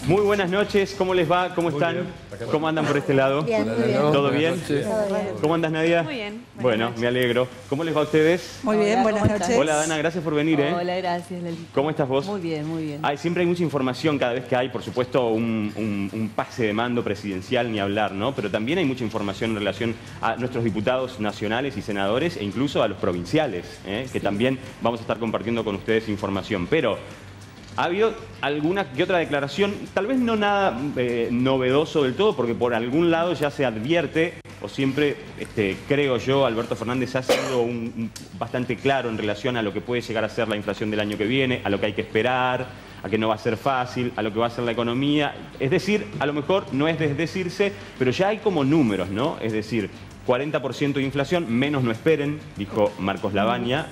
Muy buenas noches, ¿cómo les va? ¿Cómo están? ¿Cómo andan por este lado? Bien, muy bien. ¿Todo bien? Todo bien. ¿Cómo andas, Nadia? Muy bien. Bueno, me alegro. ¿Cómo les va a ustedes? Muy bien, Hola, buenas ¿cómo noches. estás? Hola, Dana, gracias por venir, ¿eh? Hola, gracias, Lalita. ¿Cómo estás vos? Muy bien, muy bien. Siempre hay mucha información cada vez que hay, por supuesto, un pase de mando presidencial, ni hablar, ¿no? Pero también hay mucha información en relación a nuestros diputados nacionales y senadores e incluso a los provinciales, ¿eh? Que también vamos a estar compartiendo con ustedes información. Pero ha habido alguna que otra declaración, tal vez no nada novedoso del todo, porque por algún lado ya se advierte, o siempre, creo yo, Alberto Fernández ha sido bastante claro en relación a lo que puede llegar a ser la inflación del año que viene, a lo que hay que esperar, a que no va a ser fácil, a lo que va a ser la economía. Es decir, a lo mejor no es desdecirse, pero ya hay como números, ¿no? Es decir, 40% de inflación, menos no esperen, dijo Marcos Lavagna.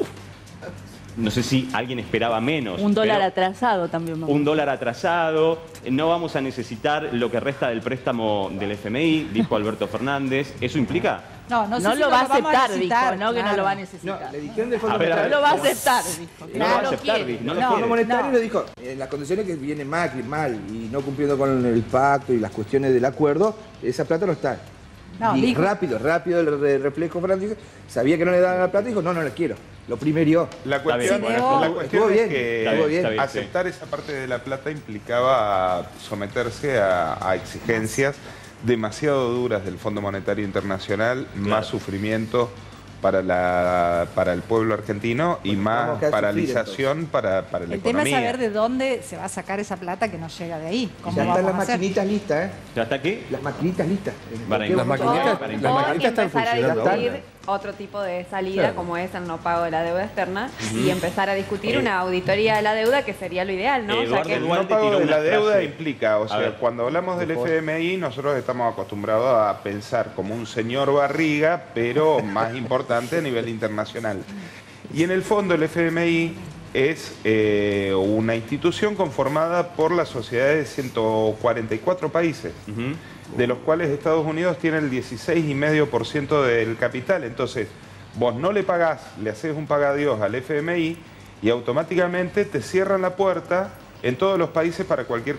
No sé si alguien esperaba menos. Un dólar pero atrasado también. Vamos. un dólar atrasado, no vamos a necesitar lo que resta del préstamo del FMI, dijo Alberto Fernández. ¿Eso implica? No sé lo si va a vamos aceptar, necesitar, dijo, no que no claro. lo va a necesitar. No, le dijeron del Fondo A ver, Monetario. No lo va a aceptar, dijo. No lo va a aceptar, quiere. no lo El Fondo quiere. Monetario No. le dijo, en las condiciones que viene Macri mal y no cumpliendo con el pacto y las cuestiones del acuerdo, esa plata no está. No, y dijo. rápido el reflejo Fernández sabía que no le daban la plata y dijo, no la quiero. Lo primerió. La Está cuestión, bien. la Estuvo cuestión bien, es que estuvo bien. Está bien, sí. aceptar esa parte de la plata implicaba someterse a exigencias demasiado duras del Fondo Monetario Internacional, más sufrimiento para el pueblo argentino y Bueno, más vamos a quedar paralización para la El tema es economía. saber de dónde se va a sacar esa plata que no llega de ahí. ¿Cómo Ya están vamos las a hacer? maquinitas listas, ¿eh? ¿Ya está aquí? Las maquinitas listas. Para En las cualquier maquinitas- momento- para O maquinitas están empezar a funcionando discutir ahora. otro tipo de salida, Claro. como es el no pago de la deuda externa, y empezar a discutir una auditoría de la deuda, que sería lo ideal, ¿no? Eduardo que El Dualde no pago tiró de la una deuda frase. implica, o A sea, ver, cuando hablamos del por favor. FMI, nosotros estamos acostumbrados a pensar como un señor barriga, pero más importante a nivel internacional. Y en el fondo el FMI es una institución conformada por las sociedades de 144 países, de los cuales Estados Unidos tiene el 16,5% del capital. Entonces, vos no le pagás, le haces un pagadiós al FMI y automáticamente te cierran la puerta en todos los países para cualquier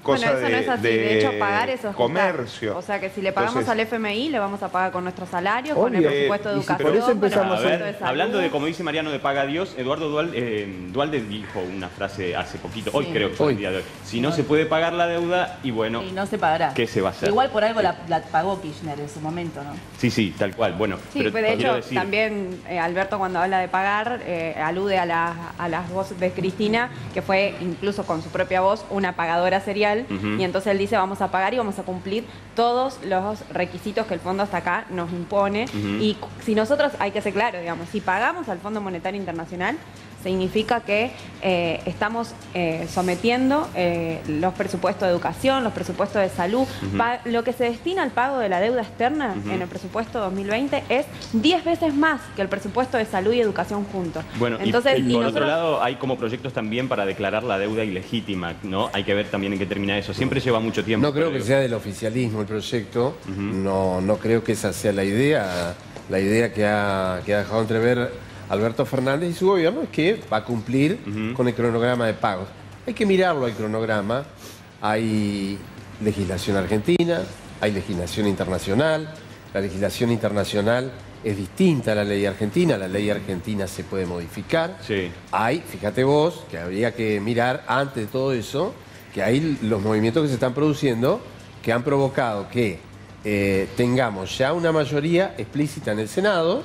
cosa bueno, eso no es así. De hecho, pagar eso es comercio. juntar. O sea, que si le pagamos Entonces, al FMI, le vamos a pagar con nuestros salarios, con el Obvio. presupuesto de Y si por educación, eso empezamos con el A presupuesto ver, de salud. hablando de, como dice Mariano, de paga Dios, Eduardo Dualde dijo una frase hace poquito, hoy creo que fue el día de hoy. Si no se puede pagar la deuda, y bueno, Y no se pagará. ¿qué se va a hacer? Igual por algo la pagó Kirchner en su momento, ¿no? Sí, tal cual. Bueno, Sí, pero pues de quiero hecho, decir, también Alberto, cuando habla de pagar, alude a las voces de Cristina, que fue incluso con su propia voz una pagadora serial, y entonces él dice vamos a pagar y vamos a cumplir todos los requisitos que el fondo hasta acá nos impone. Y si nosotros, hay que ser claro, digamos, si pagamos al Fondo Monetario Internacional, significa que estamos sometiendo los presupuestos de educación, los presupuestos de salud. Lo que se destina al pago de la deuda externa en el presupuesto 2020 es 10 veces más que el presupuesto de salud y educación juntos. bueno, entonces, y por otro nosotros- lado hay como proyectos también para declarar la deuda ilegítima, ¿no? Hay que ver también en qué termina eso. Siempre lleva mucho tiempo. No creo pero que sea del oficialismo el proyecto, no creo que esa sea la idea que ha dejado entrever Alberto Fernández y su gobierno es que va a cumplir con el cronograma de pagos. Hay que mirarlo al cronograma, hay legislación argentina, hay legislación internacional, la legislación internacional es distinta a la ley argentina se puede modificar. Sí. Hay, fíjate vos, que habría que mirar antes de todo eso, que hay los movimientos que se están produciendo que han provocado que tengamos ya una mayoría explícita en el Senado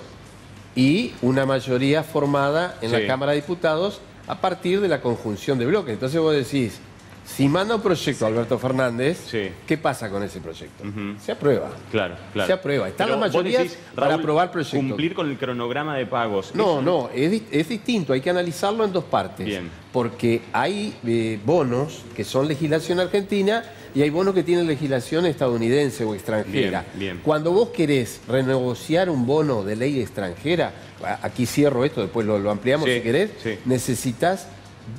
y una mayoría formada en Sí. la Cámara de Diputados a partir de la conjunción de bloques. Entonces vos decís, si manda un proyecto Alberto Fernández, Sí. ¿qué pasa con ese proyecto? Se aprueba. Claro. Se aprueba. Están Pero las vos mayorías decís, para Raúl, aprobar proyectos. cumplir con el cronograma de pagos. No, es distinto, hay que analizarlo en dos partes. Bien. Porque hay bonos que son legislación argentina y hay bonos que tienen legislación estadounidense o extranjera. Bien. Cuando vos querés renegociar un bono de ley extranjera, aquí cierro esto, después lo ampliamos Sí, si querés, sí. necesitas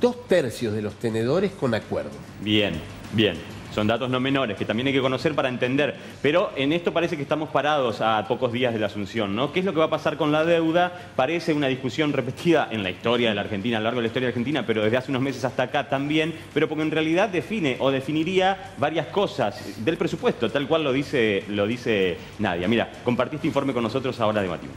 2/3 de los tenedores con acuerdo. Bien. Son datos no menores que también hay que conocer para entender. Pero en esto parece que estamos parados a pocos días de la Asunción, ¿no? ¿Qué es lo que va a pasar con la deuda? Parece una discusión repetida en la historia de la Argentina, a lo largo de la historia de la Argentina, pero desde hace unos meses hasta acá también, pero porque en realidad define o definiría varias cosas del presupuesto, tal cual lo dice Nadia. Mira, compartí este informe con nosotros, ahora debatimos.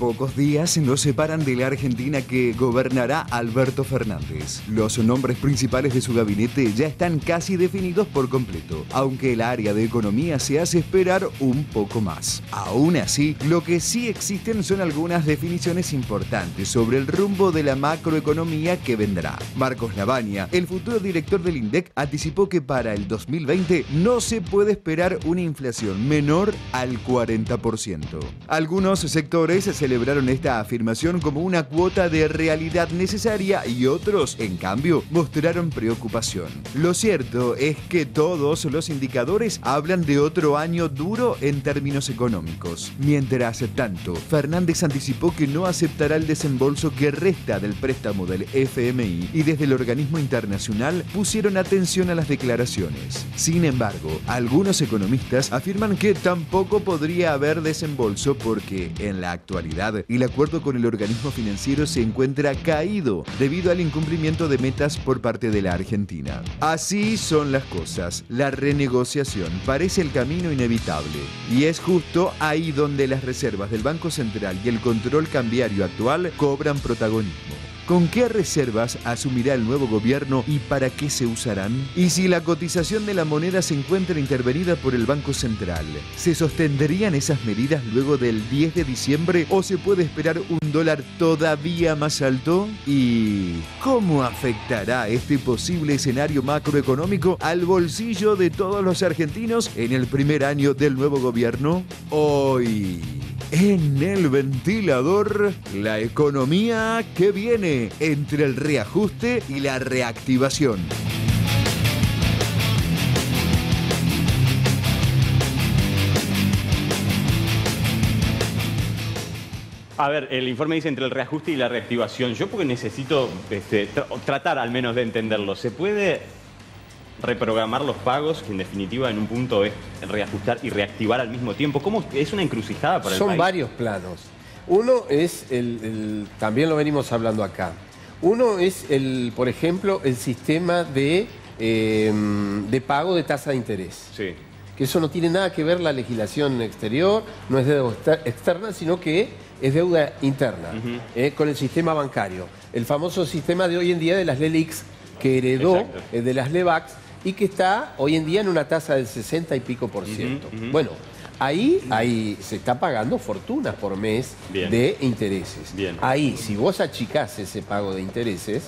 Pocos días nos separan de la Argentina que gobernará Alberto Fernández. Los nombres principales de su gabinete ya están casi definidos por completo, aunque el área de economía se hace esperar un poco más. Aún así, lo que sí existen son algunas definiciones importantes sobre el rumbo de la macroeconomía que vendrá. Marcos Lavagna, el futuro director del INDEC, anticipó que para el 2020 no se puede esperar una inflación menor al 40%. Algunos sectores celebraron esta afirmación como una cuota de realidad necesaria y otros, en cambio, mostraron preocupación. Lo cierto es que todos los indicadores hablan de otro año duro en términos económicos. Mientras tanto, Fernández anticipó que no aceptará el desembolso que resta del préstamo del FMI y desde el organismo internacional pusieron atención a las declaraciones. Sin embargo, algunos economistas afirman que tampoco podría haber desembolso porque, en la actualidad, el acuerdo con el organismo financiero se encuentra caído debido al incumplimiento de metas por parte de la Argentina. Así son las cosas. La renegociación parece el camino inevitable y es justo ahí donde las reservas del Banco Central y el control cambiario actual cobran protagonismo. ¿Con qué reservas asumirá el nuevo gobierno y para qué se usarán? Y si la cotización de la moneda se encuentra intervenida por el Banco Central, ¿se sostendrían esas medidas luego del 10 de diciembre o se puede esperar un dólar todavía más alto? ¿Y cómo afectará este posible escenario macroeconómico al bolsillo de todos los argentinos en el primer año del nuevo gobierno? Hoy, en el ventilador, la economía que viene entre el reajuste y la reactivación. A ver, el informe dice entre el reajuste y la reactivación. Yo porque necesito tratar al menos de entenderlo. ¿Se puede reprogramar los pagos, que en definitiva en un punto es reajustar y reactivar al mismo tiempo? ¿Cómo es una encrucijada para el país? Son varios planos. Uno es también lo venimos hablando acá. Uno es por ejemplo, el sistema de pago de tasa de interés. Sí. Que eso no tiene nada que ver la legislación exterior, no es deuda externa, sino que es deuda interna, con el sistema bancario. El famoso sistema de hoy en día de las LELIQs que heredó de las LEVAX y que está hoy en día en una tasa del 60 y pico %. Bueno, ahí se está pagando fortunas por mes de intereses. Ahí, si vos achicás ese pago de intereses,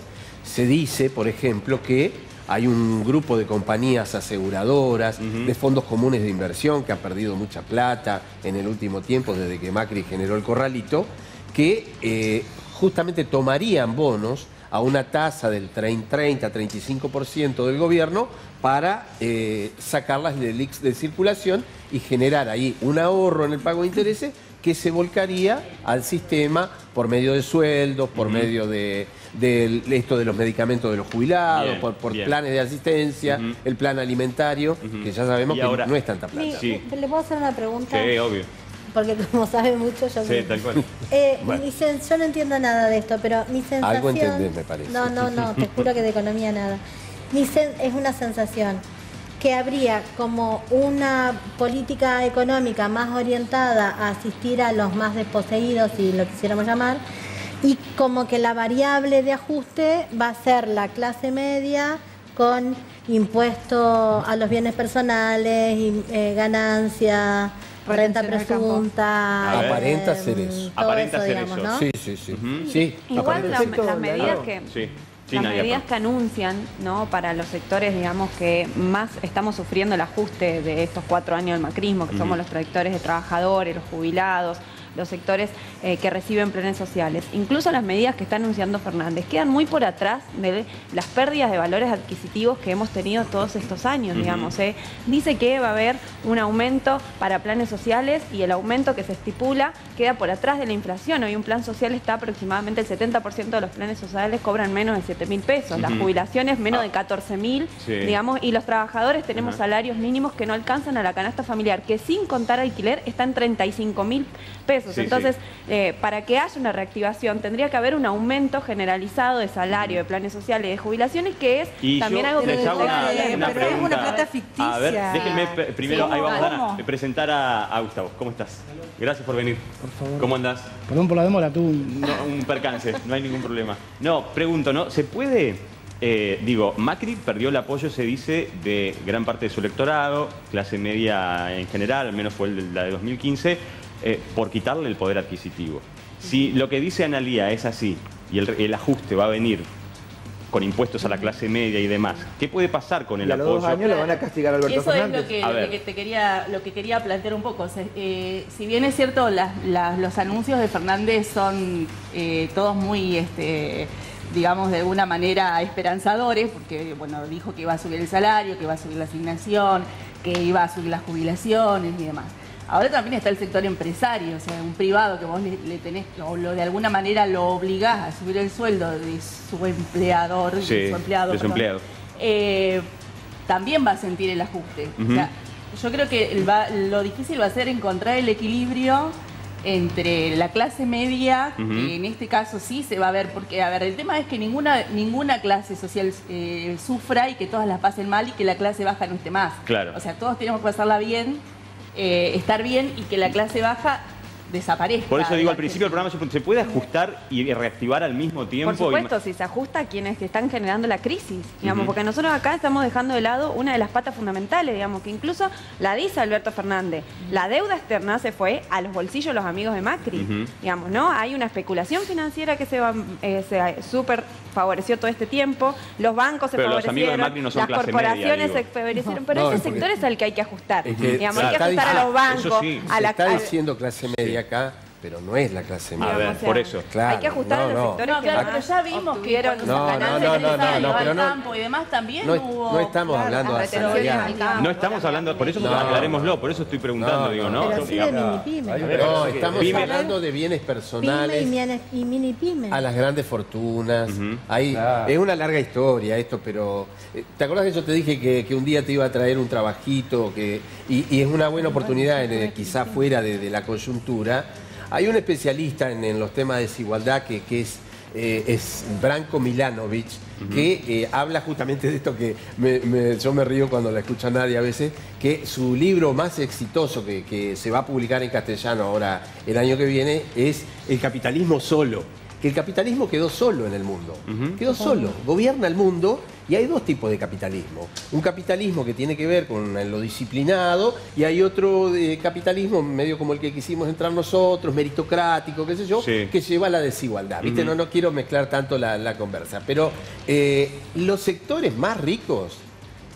se dice, por ejemplo, que hay un grupo de compañías aseguradoras, de fondos comunes de inversión que han perdido mucha plata en el último tiempo desde que Macri generó el corralito, que justamente tomarían bonos a una tasa del 30-35% del gobierno para sacar las LELIQs de circulación y generar ahí un ahorro en el pago de intereses que se volcaría al sistema por medio de sueldos, por medio de esto de los medicamentos de los jubilados, por planes de asistencia, el plan alimentario, que ya sabemos que no es tanta plata. ¿Le puedo hacer una pregunta? Sí, obvio. Porque como sabe mucho, yo... Sí, tal cual. Yo no entiendo nada de esto, pero mi sensación... Algo entendés, me parece. No, te juro que de economía nada. Es una sensación que habría como una política económica más orientada a asistir a los más desposeídos, si lo quisiéramos llamar, y como que la variable de ajuste va a ser la clase media con impuesto a los bienes personales, ganancia, renta presunta. Aparenta ser eso. Aparenta ser eso. ¿no? Sí. Sí. Igual las medidas que... Sí, las medidas que anuncian, ¿no?, para los sectores, digamos, que más estamos sufriendo el ajuste de estos 4 años del macrismo, que somos los trayectores de trabajadores, los jubilados, los sectores que reciben planes sociales. Incluso las medidas que está anunciando Fernández quedan muy por atrás de las pérdidas de valores adquisitivos que hemos tenido todos estos años, digamos. Dice que va a haber un aumento para planes sociales y el aumento que se estipula queda por atrás de la inflación. Hoy un plan social está aproximadamente el 70% de los planes sociales cobran menos de 7.000 pesos, las jubilaciones menos de 14.000, digamos, y los trabajadores tenemos salarios mínimos que no alcanzan a la canasta familiar, que sin contar alquiler está en 35.000 pesos. Entonces, para que haya una reactivación tendría que haber un aumento generalizado de salario, de planes sociales y de jubilaciones, que es también algo que les hago una pero es una plata A ficticia. ver, déjenme primero, ahí vamos a presentar a Gustavo. ¿Cómo estás? Gracias por venir. Por favor. ¿Cómo andás? Perdón por la demora, tú. No, un percance, no hay ningún problema. No, pregunto, ¿no? ¿Se puede...? Macri perdió el apoyo, se dice, de gran parte de su electorado, clase media en general, al menos fue la de 2015, por quitarle el poder adquisitivo. Si lo que dice Analía es así, y el ajuste va a venir con impuestos a la clase media y demás, ¿qué puede pasar con el apoyo? A los 2 años lo van a castigar a Alberto Fernández. Eso es lo que quería plantear un poco. O sea, si bien es cierto, los anuncios de Fernández son todos muy... digamos, de alguna manera esperanzadores, porque, bueno, dijo que iba a subir el salario, que iba a subir la asignación, que iba a subir las jubilaciones y demás. Ahora también está el sector empresario, o sea, un privado que vos le tenés, o de alguna manera lo obligás a subir el sueldo de su empleador, de su empleado, también va a sentir el ajuste. O sea, yo creo que lo difícil va a ser encontrar el equilibrio entre la clase media, que en este caso sí se va a ver, porque, a ver, el tema es que ninguna clase social sufra y que todas las pasen mal y que la clase baja no esté más. Claro. O sea, todos tenemos que pasarla bien, estar bien y que la clase baja desaparezca. Por eso digo, al principio del programa, ¿se puede ajustar y reactivar al mismo tiempo? Por supuesto, si se ajusta a quienes están generando la crisis, digamos, porque nosotros acá estamos dejando de lado una de las patas fundamentales, digamos, que incluso la dice Alberto Fernández. La deuda externa se fue a los bolsillos de los amigos de Macri, digamos, ¿no? Hay una especulación financiera que se súper favoreció todo este tiempo, los bancos se favorecieron, los amigos de Macri no son las clase corporaciones media, se favorecieron, pero ese sector es el que hay que ajustar, digamos, hay que claro, ajustar a los bancos, a la... está diciendo clase media acá, pero no es la clase media. A ver, por eso. Claro, hay que ajustar a los sectores que pero ya vimos que obtuvieron el campo y demás también no estamos hablando de asalariar. No estamos hablando, por eso aclarémoslo, por eso estoy preguntando, digo, ¿no? Pero sí de mini-pyme. No, estamos hablando de bienes personales. Pyme y mini-pyme. A las grandes fortunas. Es una larga historia esto, pero... ¿Te acuerdas que yo te dije que un día te iba a traer un trabajito y es una buena oportunidad, quizá fuera de la coyuntura? Hay un especialista en los temas de desigualdad que es Branko Milanovic, que habla justamente de esto que yo me río cuando la escucha nadie a veces, que su libro más exitoso que se va a publicar en castellano ahora el año que viene es El capitalismo solo. Que el capitalismo quedó solo en el mundo. Quedó solo, gobierna el mundo y hay 2 tipos de capitalismo. Un capitalismo que tiene que ver con lo disciplinado y hay otro capitalismo medio como el que quisimos entrar nosotros, meritocrático, qué sé yo, que lleva a la desigualdad. ¿Viste? No quiero mezclar tanto la conversa, pero los sectores más ricos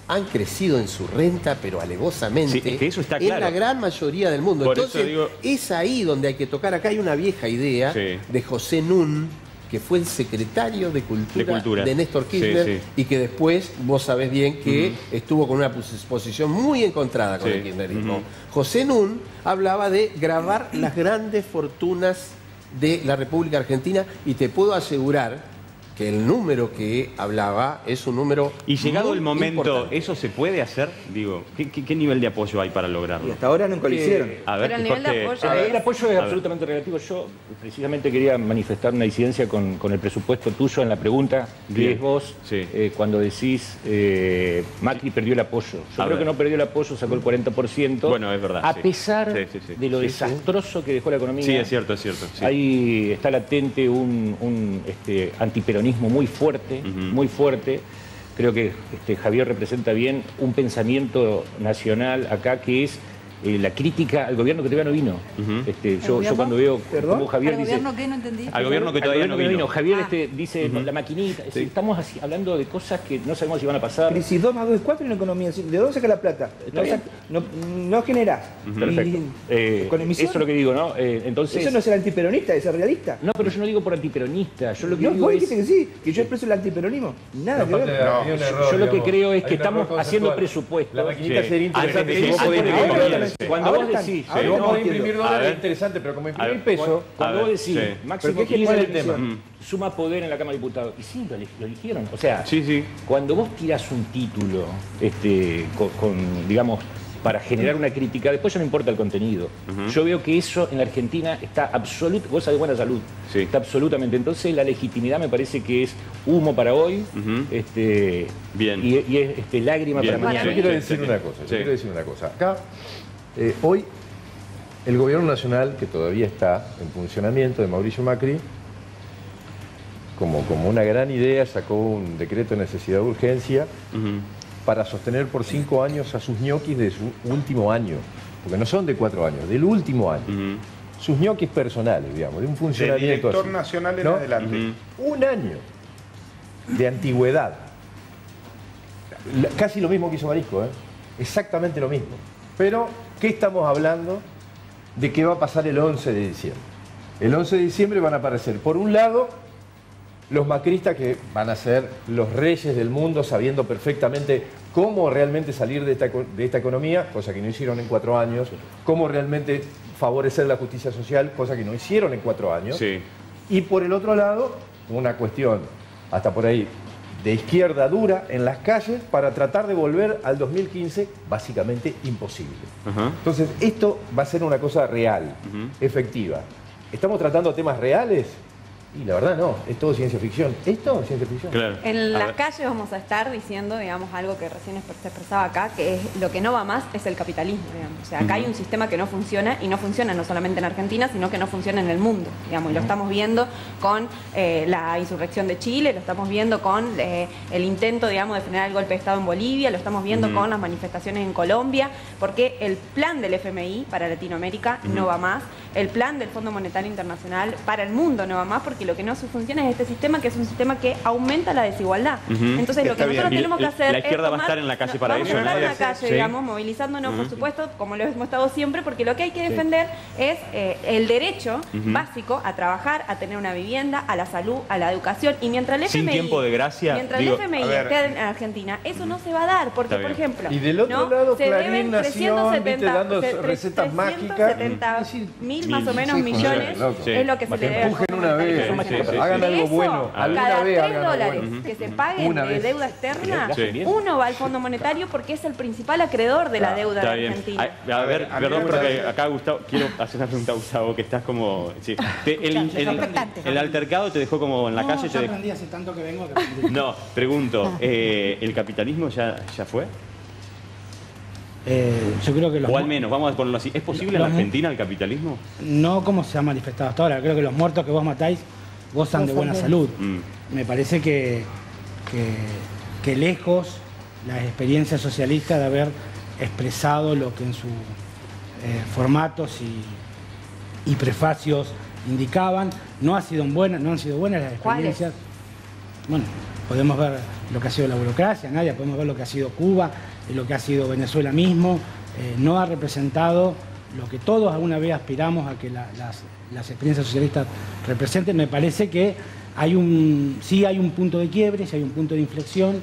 han crecido en su renta, pero alevosamente, es que eso está claro. En la gran mayoría del mundo. Por entonces, es ahí donde hay que tocar. Acá hay una vieja idea de José Nun, que fue el secretario de Cultura de Néstor Kirchner, y que después, vos sabés bien, que estuvo con una posición muy encontrada con el kirchnerismo. José Nun hablaba de gravar las grandes fortunas de la República Argentina, y te puedo asegurar que el número que hablaba es un número y llegado el momento, importante. ¿eso se puede hacer? Digo, ¿qué nivel de apoyo hay para lograrlo? Y hasta ahora nunca lo hicieron. A ver, pero el nivel de apoyo El apoyo es absolutamente relativo. Yo precisamente quería manifestar una disidencia con el presupuesto tuyo en la pregunta que es vos, cuando decís Macri perdió el apoyo. Yo creo que no perdió el apoyo, sacó el 40%. Bueno, es verdad. A pesar de lo desastroso que dejó la economía. Sí, es cierto, es cierto. Ahí está latente un antiperonismo muy fuerte, muy fuerte. Creo que Javier representa bien un pensamiento nacional acá que es la crítica al gobierno que todavía no vino. Yo cuando veo como Javier ¿Al dice... gobierno qué? No entendí. Al gobierno que todavía no vino. Javier dice la maquinita. Estamos hablando de cosas que no sabemos si van a pasar. Crisis 2 más 2 es 4 en la economía. ¿De dónde saca la plata? No generás. Perfecto. Con emisión. Eso es lo que digo, ¿no? Entonces... Eso no es ser antiperonista, es ser realista. No, pero yo no digo por antiperonista. Yo lo que digo vos es... dijiste que sí, que yo expreso el antiperonismo. Nada que ver. Yo lo que creo es que estamos haciendo presupuestos. La maquinita sería interesante. Cuando vos decís... Vamos a imprimir dólares, interesante, pero como imprimir peso... Cuando vos decís, Máximo Kirchner el tema suma poder en la Cámara de Diputados. Y sí, lo eligieron. O sea, cuando vos tirás un título digamos, para generar una crítica, después ya no importa el contenido. Yo veo que eso en la Argentina está absolutamente, cosa de buena salud, está absolutamente. Entonces la legitimidad me parece que es humo para hoy, Bien. Y es lágrima para mañana. Yo quiero decir una cosa. Acá, hoy, el gobierno nacional, que todavía está en funcionamiento de Mauricio Macri, como una gran idea, sacó un decreto de necesidad de urgencia para sostener por 5 años a sus ñoquis de su último año, porque no son de 4 años, del último año. Sus ñoquis personales, digamos, de un funcionamiento de director así, nacional en adelante. Un año de antigüedad. Casi lo mismo que hizo Marisco, exactamente lo mismo. Pero, ¿qué estamos hablando? De qué va a pasar el 11 de diciembre. El 11 de diciembre van a aparecer, por un lado, los macristas que van a ser los reyes del mundo, sabiendo perfectamente cómo realmente salir de esta economía, cosa que no hicieron en 4 años, cómo realmente favorecer la justicia social, cosa que no hicieron en 4 años. Y por el otro lado, una cuestión, hasta por ahí, de izquierda dura en las calles para tratar de volver al 2015, básicamente imposible. Entonces, esto va a ser una cosa real, efectiva. ¿Estamos tratando temas reales? Y la verdad no, es todo ciencia ficción. ¿Es todo ciencia ficción? Claro. En las calles vamos a estar diciendo, digamos, algo que recién se expresaba acá, que es lo que no va más es el capitalismo, digamos. O sea, acá hay un sistema que no funciona, y no funciona no solamente en Argentina, sino que no funciona en el mundo, digamos. Y lo estamos viendo con la insurrección de Chile, lo estamos viendo con el intento, digamos, de frenar el golpe de Estado en Bolivia, lo estamos viendo con las manifestaciones en Colombia, porque el plan del FMI para Latinoamérica no va más, el plan del Fondo Monetario Internacional para el mundo no va más, porque lo que no funciona es este sistema, que es un sistema que aumenta la desigualdad. Entonces, lo que nosotros tenemos que hacer la izquierda va a estar en la calle para eso. Vamos a estar en la calle, digamos, movilizándonos, por supuesto, como lo hemos estado siempre, porque lo que hay que defender es el derecho básico a trabajar, a tener una vivienda, a la salud, a la educación. Y mientras el FMI, sin tiempo de gracia, mientras el FMI esté en Argentina, eso no se va a dar, porque, por ejemplo, y del otro lado, se Clarín deben Nación, dando recetas mágicas. 370.000 más o menos millones es lo que se le debe empujen una vez, hagan algo bueno. Cada $3 que se paguen de deuda externa, uno va al Fondo Monetario porque es el principal acreedor de la deuda de Argentina. A ver, perdón, porque acá Gustavo, quiero hacer una pregunta a Gustavo, que estás como... El altercado te dejó como en la calle. Yo aprendí hace tanto que vengo que aprendí. No, pregunto, ¿el capitalismo ya fue? Yo creo que o al menos, vamos a ponerlo así, ¿es posible en la Argentina el capitalismo? No como se ha manifestado hasta ahora. Creo que los muertos que vos matáis gozan de buena salud. Me parece que lejos la experiencia socialista de haber expresado lo que en sus formatos y prefacios indicaban, no han sido buenas las experiencias. Bueno, podemos ver lo que ha sido la burocracia, Nadia, podemos ver lo que ha sido Cuba, lo que ha sido Venezuela mismo. No ha representado lo que todos alguna vez aspiramos a que las experiencias socialistas representen. Me parece que sí hay un punto de quiebre, sí hay un punto de inflexión.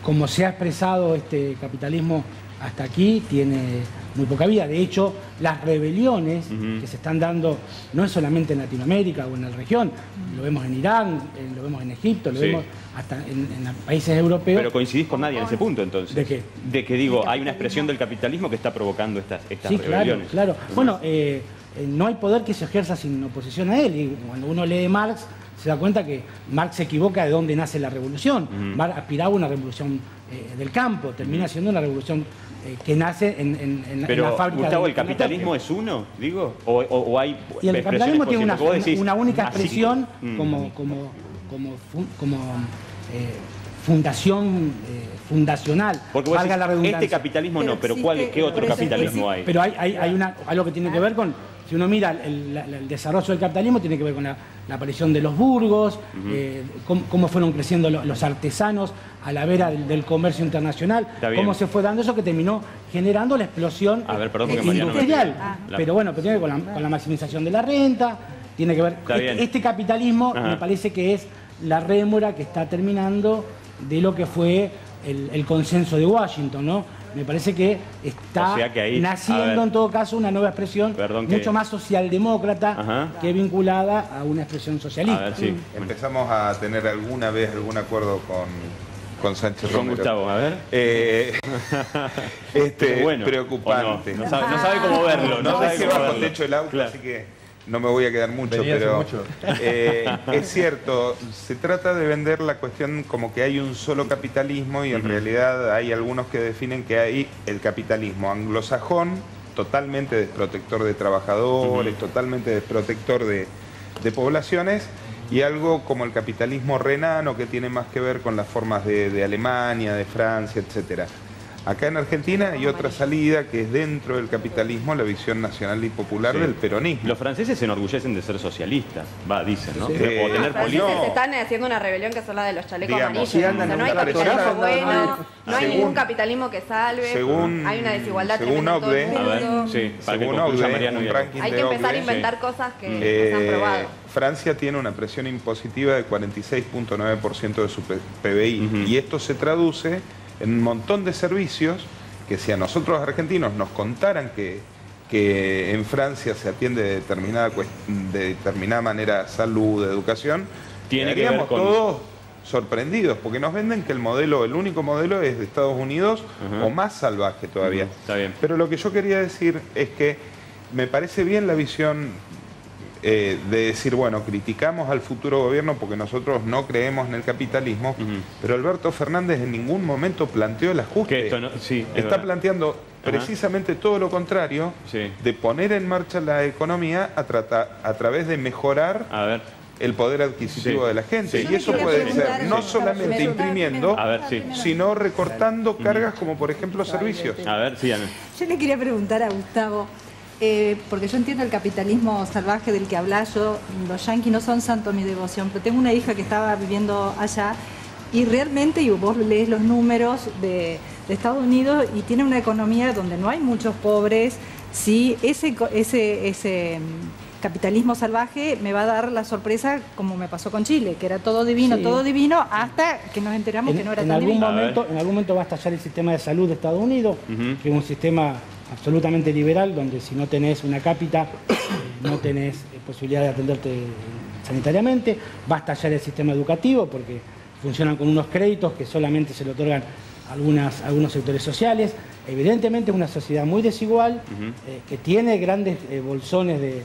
Como se ha expresado este capitalismo hasta aquí, tiene muy poca vida. De hecho, las rebeliones que se están dando no es solamente en Latinoamérica o en la región, lo vemos en Irán, lo vemos en Egipto, lo vemos hasta en países europeos. Pero coincidís con nadie en ese punto, entonces. ¿De qué? De que digo, hay una expresión del capitalismo que está provocando estas rebeliones. Claro. Bueno, no hay poder que se ejerza sin oposición a él. Y cuando uno lee Marx, se da cuenta que Marx se equivoca de dónde nace la revolución. Marx aspiraba a una revolución del campo, termina siendo una revolución que nace en la fábrica. Gustavo, ¿el capitalismo es uno, digo? ¿O hay y el capitalismo tiene una única expresión como fundacional, porque valga la redundancia. Este capitalismo pero no, pero existe, ¿qué otro capitalismo hay? Pero hay algo que tiene que ver con, si uno mira el desarrollo del capitalismo, tiene que ver con la aparición de los burgos, cómo fueron creciendo los artesanos a la vera del comercio internacional, cómo se fue dando eso que terminó generando la explosión industrial. Pero bueno, pero tiene que ver con la maximización de la renta, tiene que ver... Este capitalismo me parece que es la rémora que está terminando de lo que fue el consenso de Washington, ¿no? Me parece que está naciendo en todo caso una nueva expresión mucho más socialdemócrata que vinculada a una expresión socialista. A ver, sí. Empezamos a tener alguna vez algún acuerdo con Sánchez Romero. Con Gustavo, a ver. Bueno, preocupante. No sabe cómo verlo. No sabe cómo bajo techo el auto, así que no me voy a quedar mucho, pero es cierto, se trata de vender la cuestión como que hay un solo capitalismo y en realidad hay algunos que definen que hay el capitalismo anglosajón, totalmente desprotector de trabajadores, totalmente desprotector de poblaciones, y algo como el capitalismo renano que tiene más que ver con las formas de Alemania, de Francia, etcétera. Acá en Argentina hay otra salida que es dentro del capitalismo, la visión nacional y popular del peronismo. Los franceses se enorgullecen de ser socialistas, dicen, ¿no? Los franceses están haciendo una rebelión que son la de los chalecos amarillos. No hay capitalismo bueno, no hay ningún capitalismo que salve, hay una desigualdad tremenda en todo el mundo. Según OCDE, un ranking hay que empezar a inventar cosas que se han probado. Francia tiene una presión impositiva de 46.9% de su PBI y esto se traduce en un montón de servicios que si a nosotros argentinos nos contaran que en Francia se atiende de determinada manera salud, educación, quedaríamos todos sorprendidos, porque nos venden que el único modelo es de Estados Unidos o más salvaje todavía. Está bien. Pero lo que yo quería decir es que me parece bien la visión de decir, bueno, criticamos al futuro gobierno porque nosotros no creemos en el capitalismo, pero Alberto Fernández en ningún momento planteó el ajuste. Está planteando precisamente todo lo contrario, de poner en marcha la economía a través de mejorar el poder adquisitivo de la gente. Y eso puede ser no solamente imprimiendo, sino recortando cargas como por ejemplo servicios. Yo le quería preguntar a Gustavo, porque yo entiendo el capitalismo salvaje del que hablas, los yanquis no son santo mi devoción, pero tengo una hija que estaba viviendo allá y realmente, y vos lees los números de Estados Unidos y tiene una economía donde no hay muchos pobres, sí, ese capitalismo salvaje me va a dar la sorpresa como me pasó con Chile, que era todo divino, hasta que nos enteramos que no era tan divino. En algún momento va a estallar el sistema de salud de Estados Unidos, que es un sistema absolutamente liberal, donde si no tenés una cápita, no tenés posibilidad de atenderte sanitariamente. Va a estallar el sistema educativo, porque funcionan con unos créditos que solamente se le otorgan a algunos sectores sociales. Evidentemente es una sociedad muy desigual, que tiene grandes bolsones de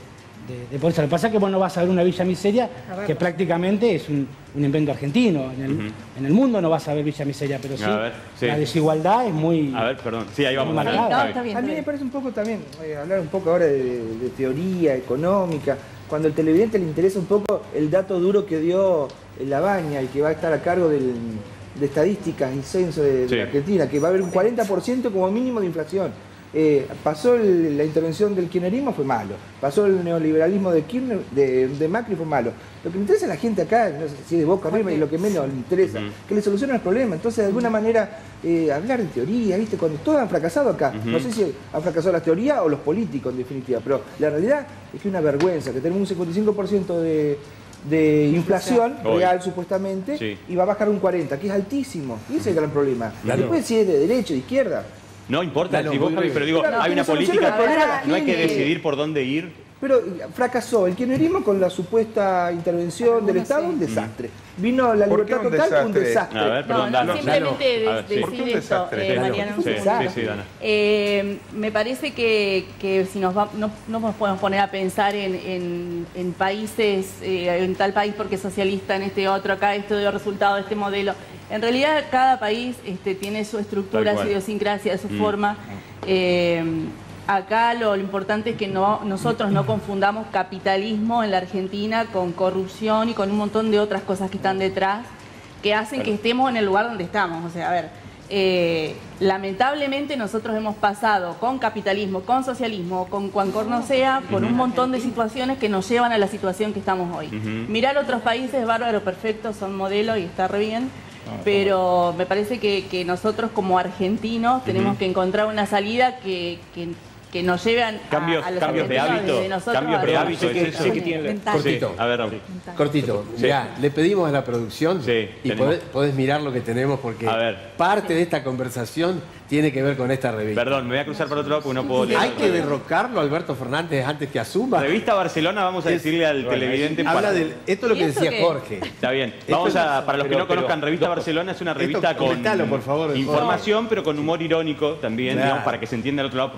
pobreza. Lo que pasa es que vos no vas a ver una Villa Miseria, que prácticamente es un invento argentino. En el mundo no vas a ver Villa Miseria, pero la desigualdad es muy... ahí vamos. A mí me parece un poco también, hablar un poco ahora de teoría económica, cuando al televidente le interesa un poco el dato duro que dio Labaña, el que va a estar a cargo de estadísticas y censo de Argentina, que va a haber un 40% como mínimo de inflación. Pasó la intervención del kirchnerismo, fue malo. Pasó el neoliberalismo de Macri, fue malo. Lo que le interesa a la gente acá, no sé si es de boca arriba, y lo que menos le interesa, que le solucionen el problema. Entonces, de alguna manera, hablar de teoría, ¿viste? Cuando todos han fracasado acá, no sé si han fracasado las teorías o los políticos, en definitiva, pero la realidad es que es una vergüenza, que tenemos un 55% de inflación real, supuestamente, y va a bajar un 40%, que es altísimo. Y ese es el gran problema. Después, si es de derecha o de izquierda. No importa, pero digo, hay una política, no hay que decidir por dónde ir. Pero fracasó el kirchnerismo con la supuesta intervención del Estado, un desastre. Vino la libertad total, un desastre. A ver, perdón, simplemente decir esto, Mariano. Me parece que si no nos podemos poner a pensar en países, en tal país porque es socialista, en este otro, acá esto dio resultado de este modelo. En realidad cada país tiene su estructura, su idiosincrasia, su forma. Acá lo importante es que nosotros no confundamos capitalismo en la Argentina con corrupción y con un montón de otras cosas que están detrás. que hacen que estemos en el lugar donde estamos. O sea, a ver, lamentablemente nosotros hemos pasado con capitalismo, con socialismo, con cuancor sea, por un montón de situaciones que nos llevan a la situación que estamos hoy. Mirar otros países, bárbaro, perfecto, son modelo y está re bien. Pero me parece que nosotros como argentinos tenemos que encontrar una salida que nos lleve a cambios de hábito. Cambios de hábito. Cortito. A ver, Raúl. Cortito. Mirá, le pedimos a la producción y podés mirar lo que tenemos porque parte de esta conversación tiene que ver con esta revista. Perdón, me voy a cruzar para otro lado porque no puedo leer. ¿Hay que derrocarlo, Alberto Fernández, antes que asuma? Revista Barcelona, vamos a decirle al televidente. Habla de esto es lo que decía Jorge. Está bien. Vamos para los que no conozcan, Revista Barcelona es una revista con información, pero con humor irónico también, digamos, para que se entienda al otro lado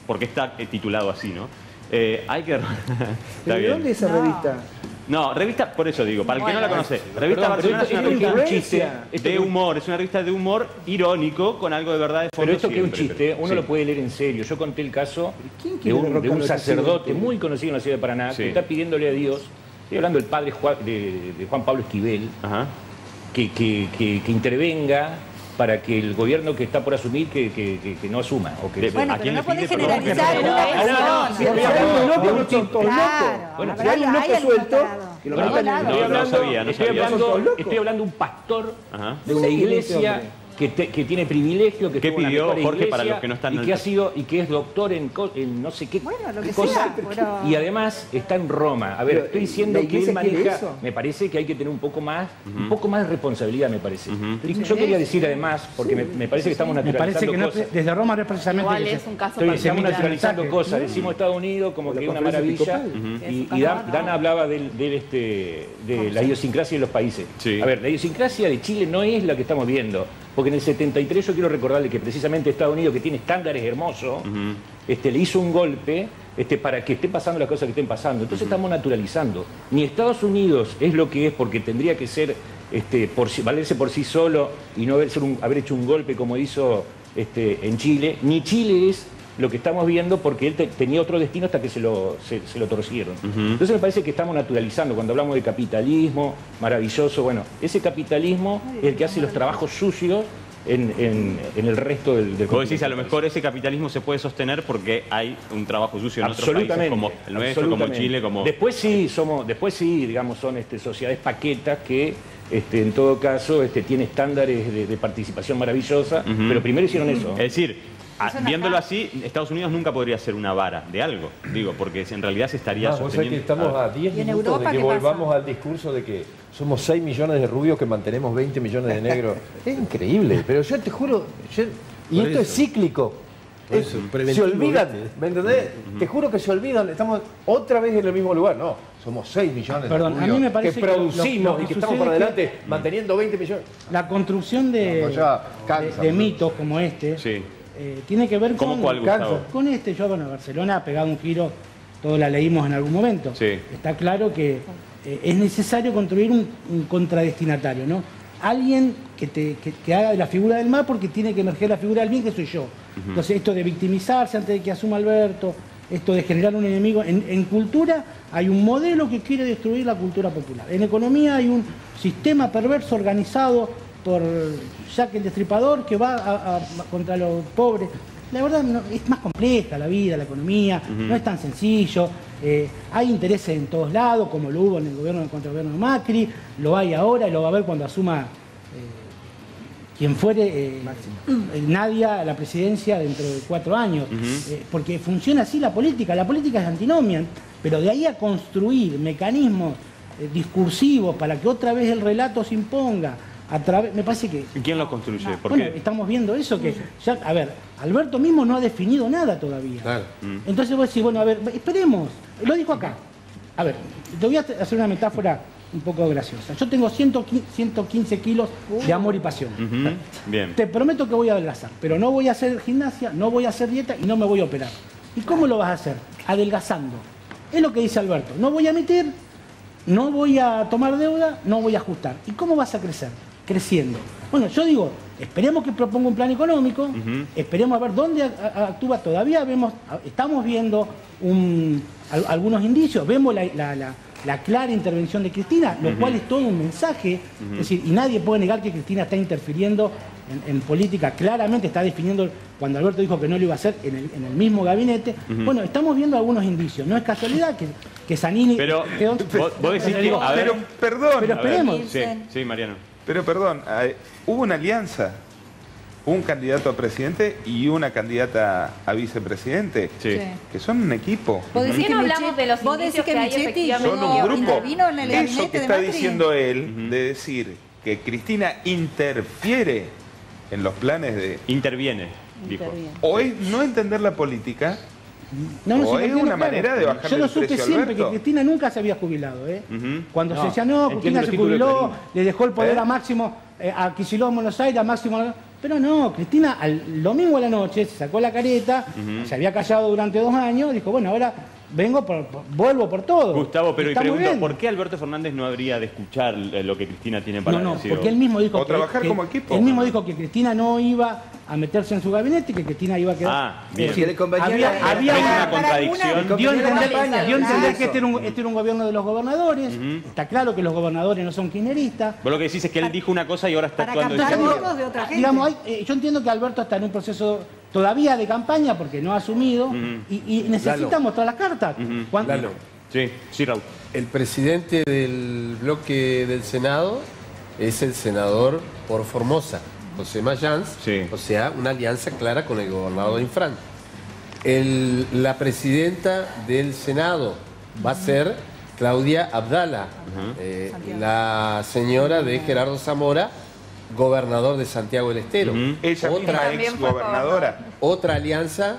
porque está titulado así, ¿no? Hay que... ¿De dónde es esa revista? No, revista, por eso digo, para el que no la conoce, Revista Barcelona es una revista de un chiste, de humor, es una revista de humor irónico con algo de verdad de fondo. Pero esto que es un chiste, uno lo puede leer en serio. Yo conté el caso de un sacerdote muy conocido en la ciudad de Paraná que está pidiéndole a Dios, estoy hablando del padre de Juan Pablo Esquivel, que intervenga para que el gobierno que está por asumir que no asuma. O que bueno, pero no podés generalizar hay un loco suelto. Estoy hablando de un pastor de una iglesia que tiene privilegio, que pidió Jorge para los que no están y que es doctor en no sé qué cosa, y además está en Roma. A ver, estoy diciendo que él maneja, me parece que hay que tener un poco más de responsabilidad, me parece. Yo quería decir además, porque me parece que estamos naturalizando cosas. Desde Roma precisamente es un caso estamos naturalizando cosas. Decimos Estados Unidos como que es una maravilla y Dan hablaba de la idiosincrasia de los países. A ver, la idiosincrasia de Chile no es la que estamos viendo. Porque en el 73 yo quiero recordarle que precisamente Estados Unidos, que tiene estándares hermosos, le hizo un golpe para que estén pasando las cosas que estén pasando. Entonces estamos naturalizando. Ni Estados Unidos es lo que es porque tendría que ser, valerse por sí solo y no haber hecho un golpe como hizo en Chile, ni Chile es lo que estamos viendo porque él tenía otro destino hasta que se lo torcieron. Entonces me parece que estamos naturalizando cuando hablamos de capitalismo maravilloso. Bueno, ese capitalismo es el que hace los trabajos sucios en el resto del Vos decís, a lo mejor ese capitalismo se puede sostener porque hay un trabajo sucio en otros países como el nuestro, como Chile, como... Después sí, digamos, son sociedades paquetas que en todo caso tienen estándares de participación maravillosa, pero primero hicieron eso. Es decir, viéndolo así, Estados Unidos nunca podría ser una vara de algo, porque en realidad se estaría sosteniendo... Que estamos a 10 minutos de que volvamos al discurso de que somos 6 millones de rubios que mantenemos 20 millones de negros. Es increíble, pero yo te juro, y esto es cíclico. Se olvidan, ¿me entendés? Te juro que se olvidan, estamos otra vez en el mismo lugar. No, somos 6 millones de rubios a mí me parece que producimos y que estamos por adelante manteniendo 20 millones. La construcción de mitos como este... tiene que ver con yo a Barcelona ha pegado un giro, todos la leímos en algún momento. Está claro que es necesario construir un contradestinatario, ¿no? Alguien que haga de la figura del mal porque tiene que emerger la figura del bien, que soy yo. Entonces esto de victimizarse antes de que asuma Alberto, esto de generar un enemigo. En cultura hay un modelo que quiere destruir la cultura popular. En economía hay un sistema perverso organizado por Jack el Destripador que va contra los pobres. La verdad es más compleja la vida, la economía, no es tan sencillo. Hay intereses en todos lados, como lo hubo en el gobierno contra el gobierno de Macri, lo hay ahora y lo va a haber cuando asuma quien fuere Nadia a la presidencia dentro de 4 años. Porque funciona así la política es antinomia, pero de ahí a construir mecanismos discursivos para que otra vez el relato se imponga, me parece que... ¿Quién lo construye? Estamos viendo eso que... a ver, Alberto mismo no ha definido nada todavía. Claro. Entonces vos decís, bueno, a ver, esperemos. Lo dijo acá. A ver, te voy a hacer una metáfora un poco graciosa. Yo tengo 115 kilos de amor y pasión. Bien. Te prometo que voy a adelgazar, pero no voy a hacer gimnasia, no voy a hacer dieta y no me voy a operar. ¿Y cómo lo vas a hacer? Adelgazando. Es lo que dice Alberto. No voy a meter, no voy a tomar deuda, no voy a ajustar. ¿Y cómo vas a crecer? Creciendo. Bueno, yo digo, esperemos que proponga un plan económico, esperemos a ver dónde actúa. Todavía estamos viendo algunos indicios, vemos la clara intervención de Cristina, lo cual es todo un mensaje, es decir, y nadie puede negar que Cristina está interfiriendo en política, claramente está definiendo, cuando Alberto dijo que no lo iba a hacer en el mismo gabinete. Bueno, estamos viendo algunos indicios, no es casualidad que Zanini... Pero vos decís que... Pero perdón... Pero esperemos. Sí, Mariano. Pero perdón, hubo una alianza, un candidato a presidente y una candidata a vicepresidente, que son un equipo. ¿Por qué no hablamos de los indicios que hay efectivamente? Son un grupo. Intervino en el Eso gabinete que de está Macri. diciendo él, de decir que Cristina interfiere en los planes de... Interviene, dijo. O es no entender la política... No, o si es una manera de bajar yo el lo supe precio, siempre, Alberto. que Cristina nunca se había jubilado. Cuando No, se decía, no, Cristina se jubiló, le dejó el poder ¿Eh? a Máximo, a Kicillof en Buenos Aires, a Máximo... Pero no, Cristina al domingo a la noche se sacó la careta, se había callado durante 2 años, dijo, bueno, ahora vuelvo por todo. Gustavo, pero y Está muy pregunto, bien. ¿por qué Alberto Fernández no habría de escuchar lo que Cristina tiene para decir? Porque él mismo dijo O trabajar como equipo. Él mismo dijo que Cristina no iba a meterse en su gabinete y que Cristina iba a quedar. Ah, bien. Es decir, Que le convenía había una contradicción. dio a entender Claro. que este era un gobierno de los gobernadores. Está claro que los gobernadores no son kirchneristas. Vos lo que decís es que él dijo una cosa y ahora está Para actuando captar distinto. votos de otra gente. Digamos, yo entiendo que Alberto está en un proceso todavía de campaña porque no ha asumido y necesita Lalo. mostrar las cartas. ¿Cuándo? Lalo, Sí, Raúl. el presidente del bloque del Senado es el senador por Formosa, José Mayans, o sea, una alianza clara con el gobernador de Infran. La presidenta del Senado va a ser Claudia Abdala, la señora de Gerardo Zamora, gobernador de Santiago del Estero. Ella misma ex gobernadora. Otra alianza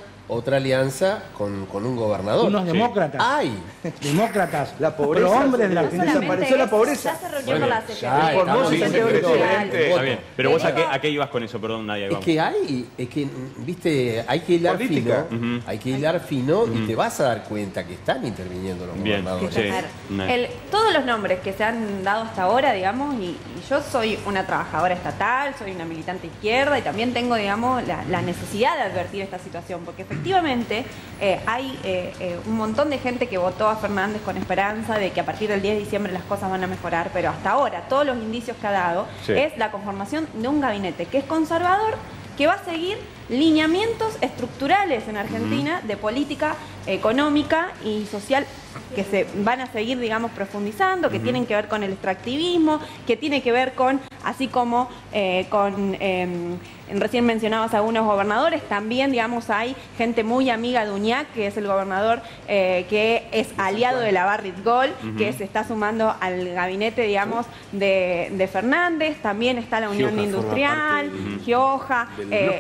con un gobernador. Unos demócratas. ¡Ay! Demócratas. La pobreza. Prohombres de la Argentina. Desapareció la pobreza. Ya se reunió con la CGT. ya estamos Sí, diciendo que todo. presidente. Está bien. Pero vos a qué ibas con eso, perdón, Nadia. Es que viste, hay que hilar Política. fino, hay que hilar fino y te vas a dar cuenta que están interviniendo los Bien. gobernadores. Sí. A ver, todos los nombres que se han dado hasta ahora, digamos, y yo soy una trabajadora estatal, soy una militante izquierda y también tengo, digamos, la necesidad de advertir esta situación, porque efectivamente hay un montón de gente que votó a Fernández con esperanza de que a partir del 10 de diciembre las cosas van a mejorar, pero hasta ahora todos los indicios que ha dado es la conformación de un gabinete que es conservador, que va a seguir lineamientos estructurales en Argentina de política económica y social que se van a seguir, digamos, profundizando, que tienen que ver con el extractivismo, que tiene que ver con, así como recién mencionabas a algunos gobernadores, también, digamos, hay gente muy amiga de Uñac, que es el gobernador que es aliado de la Barritgol, que se está sumando al gabinete, digamos, de Fernández. También está la Unión Industrial, Gioja,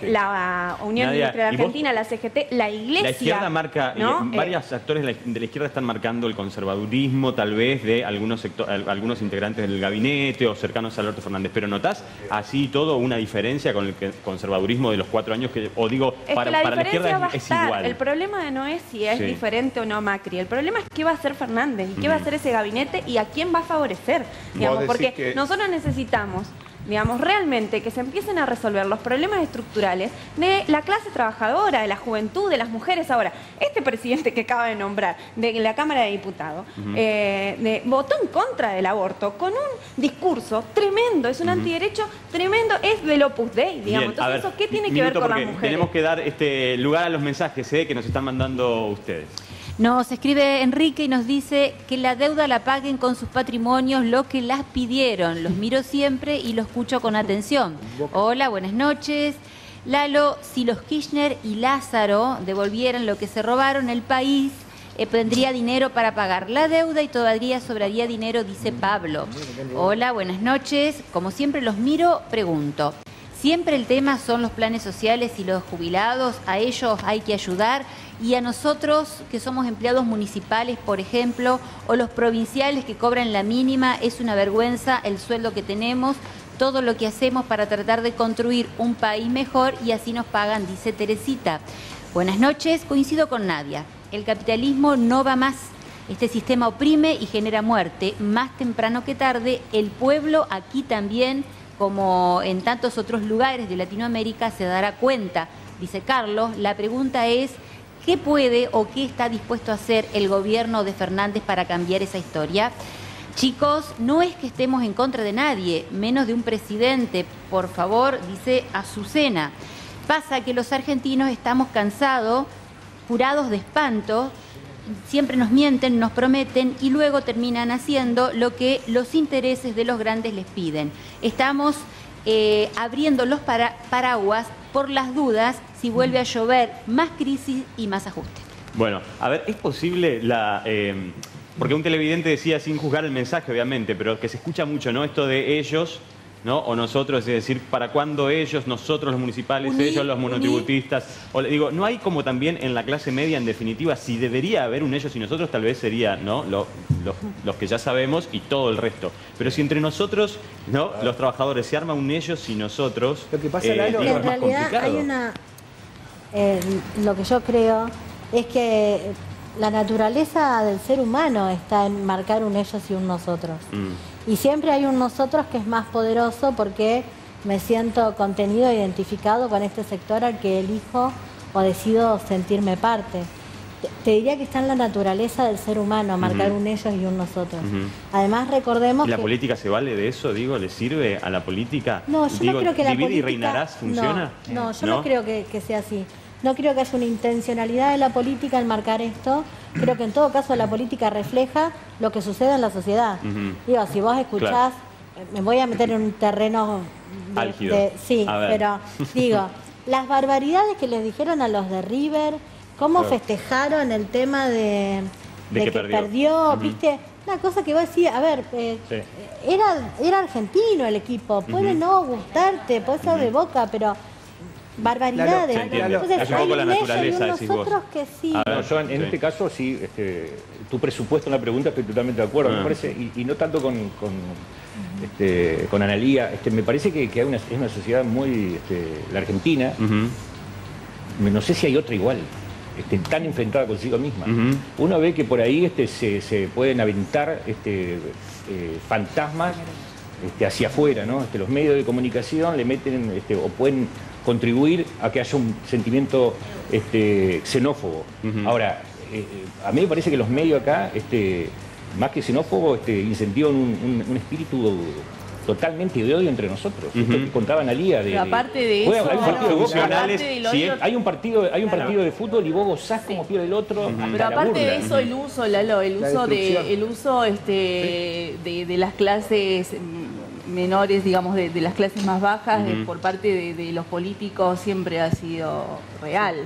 la Unión Nadia, Industrial ¿y vos? Argentina, la CGT, la Iglesia. La izquierda marca, ¿no? varios actores de la izquierda están marcando el conservadurismo, tal vez, de algunos integrantes del gabinete o cercanos a Alberto Fernández. Pero ¿notás así todo una diferencia con el conservadurismo de los 4 años? O digo, para la izquierda es igual. El problema no es si es diferente o no Macri. El problema es qué va a hacer Fernández y qué va a hacer ese gabinete y a quién va a favorecer. Digamos, porque nosotros necesitamos, digamos, realmente que se empiecen a resolver los problemas estructurales de la clase trabajadora, de la juventud, de las mujeres. Ahora, este presidente que acaba de nombrar de la Cámara de Diputados votó en contra del aborto con un discurso tremendo, es un antiderecho tremendo, es del Opus Dei, digamos. Bien, entonces, ¿eso qué tiene que ver con las mujeres? Tenemos que dar lugar a los mensajes que nos están mandando ustedes. Nos escribe Enrique y nos dice que la deuda la paguen con sus patrimonios lo que las pidieron. Los miro siempre y lo escucho con atención. Hola, buenas noches. Lalo, si los Kirchner y Lázaro devolvieran lo que se robaron, el país tendría dinero para pagar la deuda y todavía sobraría dinero, dice Pablo. Hola, buenas noches. Como siempre los miro, pregunto. Siempre el tema son los planes sociales y los jubilados, a ellos hay que ayudar y a nosotros que somos empleados municipales, por ejemplo, o los provinciales que cobran la mínima, es una vergüenza el sueldo que tenemos, todo lo que hacemos para tratar de construir un país mejor y así nos pagan, dice Teresita. Buenas noches, coincido con Nadia, el capitalismo no va más. Este sistema oprime y genera muerte, más temprano que tarde, el pueblo aquí también como en tantos otros lugares de Latinoamérica, se dará cuenta. Dice Carlos, la pregunta es, ¿qué puede o qué está dispuesto a hacer el gobierno de Fernández para cambiar esa historia? Chicos, no es que estemos en contra de nadie, menos de un presidente, por favor, dice Azucena. Pasa que los argentinos estamos cansados, curados de espanto, siempre nos mienten, nos prometen y luego terminan haciendo lo que los intereses de los grandes les piden. Estamos abriendo los paraguas por las dudas si vuelve a llover más crisis y más ajuste. Bueno, a ver, ¿es posible porque un televidente decía, sin juzgar el mensaje, obviamente, pero que se escucha mucho, ¿no? Esto de ellos, ¿no? O nosotros, es decir, ¿para cuándo ellos, nosotros los municipales, ellos los monotributistas? O le digo, ¿no hay como también en la clase media, en definitiva, si debería haber un ellos y nosotros, tal vez sería, ¿no? Los que ya sabemos y todo el resto. Pero si entre nosotros, ¿no? Los trabajadores, se arma un ellos y nosotros, lo que pasa, Lalo, en realidad hay una... lo que yo creo es que la naturaleza del ser humano está en marcar un ellos y un nosotros. Y siempre hay un nosotros que es más poderoso porque me siento contenido e identificado con este sector al que elijo o decido sentirme parte. Te diría que está en la naturaleza del ser humano marcar un ellos y un nosotros. Además, recordemos ¿Y la que... política se vale de eso? Digo, ¿le sirve a la política? No, yo no creo que la política... ¿Divide y reinarás funciona? No, yo no creo que sea así. No creo que haya una intencionalidad de la política en marcar esto. Creo que en todo caso la política refleja lo que sucede en la sociedad. Digo, si vos escuchás, me voy a meter en un terreno álgido. Sí, pero digo, las barbaridades que les dijeron a los de River, cómo festejaron el tema de que perdió, ¿viste? Una cosa que vos decís, a ver, era argentino el equipo, puede no gustarte, puede ser de Boca, pero... barbaridades. Entonces, es un poco la naturaleza, decís vos. Que sí. No, yo en este caso sí, tu presupuesto en la pregunta estoy totalmente de acuerdo, me parece, y no tanto con Analía, me parece que hay es una sociedad muy, la Argentina, no sé si hay otra igual, tan enfrentada consigo misma. Uno ve que por ahí se pueden aventar fantasmas hacia afuera, ¿no? Los medios de comunicación le meten o pueden contribuir a que haya un sentimiento xenófobo. Ahora, a mí me parece que los medios acá, más que xenófobo, incentivan un espíritu totalmente de odio entre nosotros. Esto que contaba Analía de... Pero aparte de eso, hay un partido de fútbol y vos gozás como pierde el otro. Pero aparte de eso, el uso, Lalo, el uso de las clases menores, digamos, de las clases más bajas, por parte de los políticos siempre ha sido real.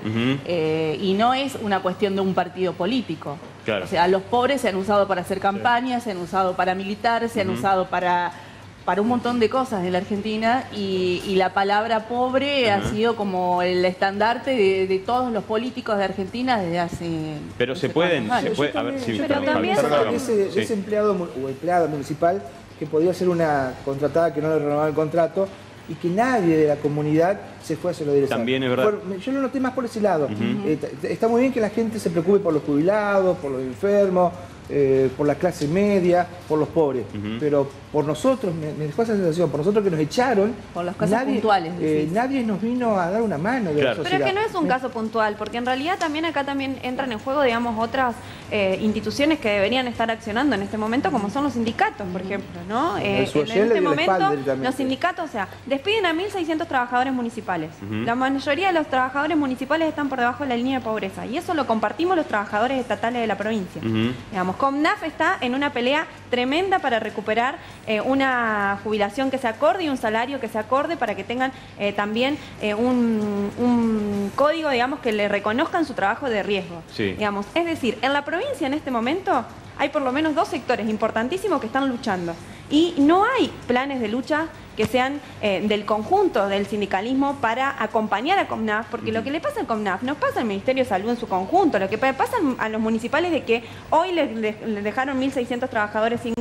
Y no es una cuestión de un partido político. Claro. O sea, los pobres se han usado para hacer campañas, se han usado para militar, se han usado para un montón de cosas en la Argentina, y la palabra pobre ha sido como el estandarte de todos los políticos de Argentina desde hace... Pero se pueden... a ver, si pero también ese empleado o empleada municipal que podía ser una contratada que no le renovaba el contrato y que nadie de la comunidad se fue a hacerlo directo. También es verdad. Yo lo noté más por ese lado. Está muy bien que la gente se preocupe por los jubilados, por los enfermos, por la clase media, por los pobres. Pero por nosotros, me dejó esa sensación, por nosotros que nos echaron, por los casos puntuales. Nadie nos vino a dar una mano de la sociedad. Pero es que no es un caso puntual, porque en realidad también acá entran en juego, digamos, otras instituciones que deberían estar accionando en este momento, como son los sindicatos, por ejemplo, ¿no? En este momento, los sindicatos, o sea, despiden a 1.600 trabajadores municipales. La mayoría de los trabajadores municipales están por debajo de la línea de pobreza, y eso lo compartimos los trabajadores estatales de la provincia. Digamos, COMNAF está en una pelea tremenda para recuperar una jubilación que se acorde y un salario que se acorde, para que tengan también un código, digamos, que le reconozcan su trabajo de riesgo. Digamos, es decir, en la provincia en este momento hay por lo menos 2 sectores importantísimos que están luchando, y no hay planes de lucha que sean del conjunto del sindicalismo para acompañar a COMNAF, porque lo que le pasa a COMNAF nos pasa al Ministerio de Salud en su conjunto, lo que pasa a los municipales de que hoy les dejaron 1.600 trabajadores sin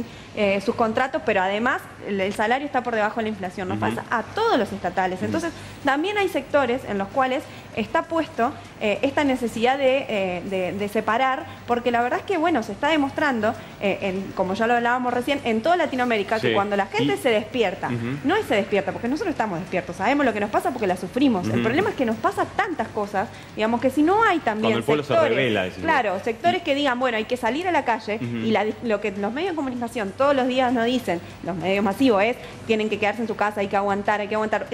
sus contratos, pero además el salario está por debajo de la inflación, nos pasa a todos los estatales. Entonces también hay sectores en los cuales está puesto esta necesidad de separar, porque la verdad es que, bueno, se está demostrando, como ya lo hablábamos recién, en toda Latinoamérica, que cuando la gente se despierta, no es se despierta, porque nosotros estamos despiertos, sabemos lo que nos pasa porque la sufrimos. El problema es que nos pasa tantas cosas, digamos, que si no hay también cuando el pueblo sectores, se revela, claro, sectores que digan, bueno, hay que salir a la calle, y lo que los medios de comunicación todos los días nos dicen, los medios masivos, tienen que quedarse en su casa, hay que aguantar.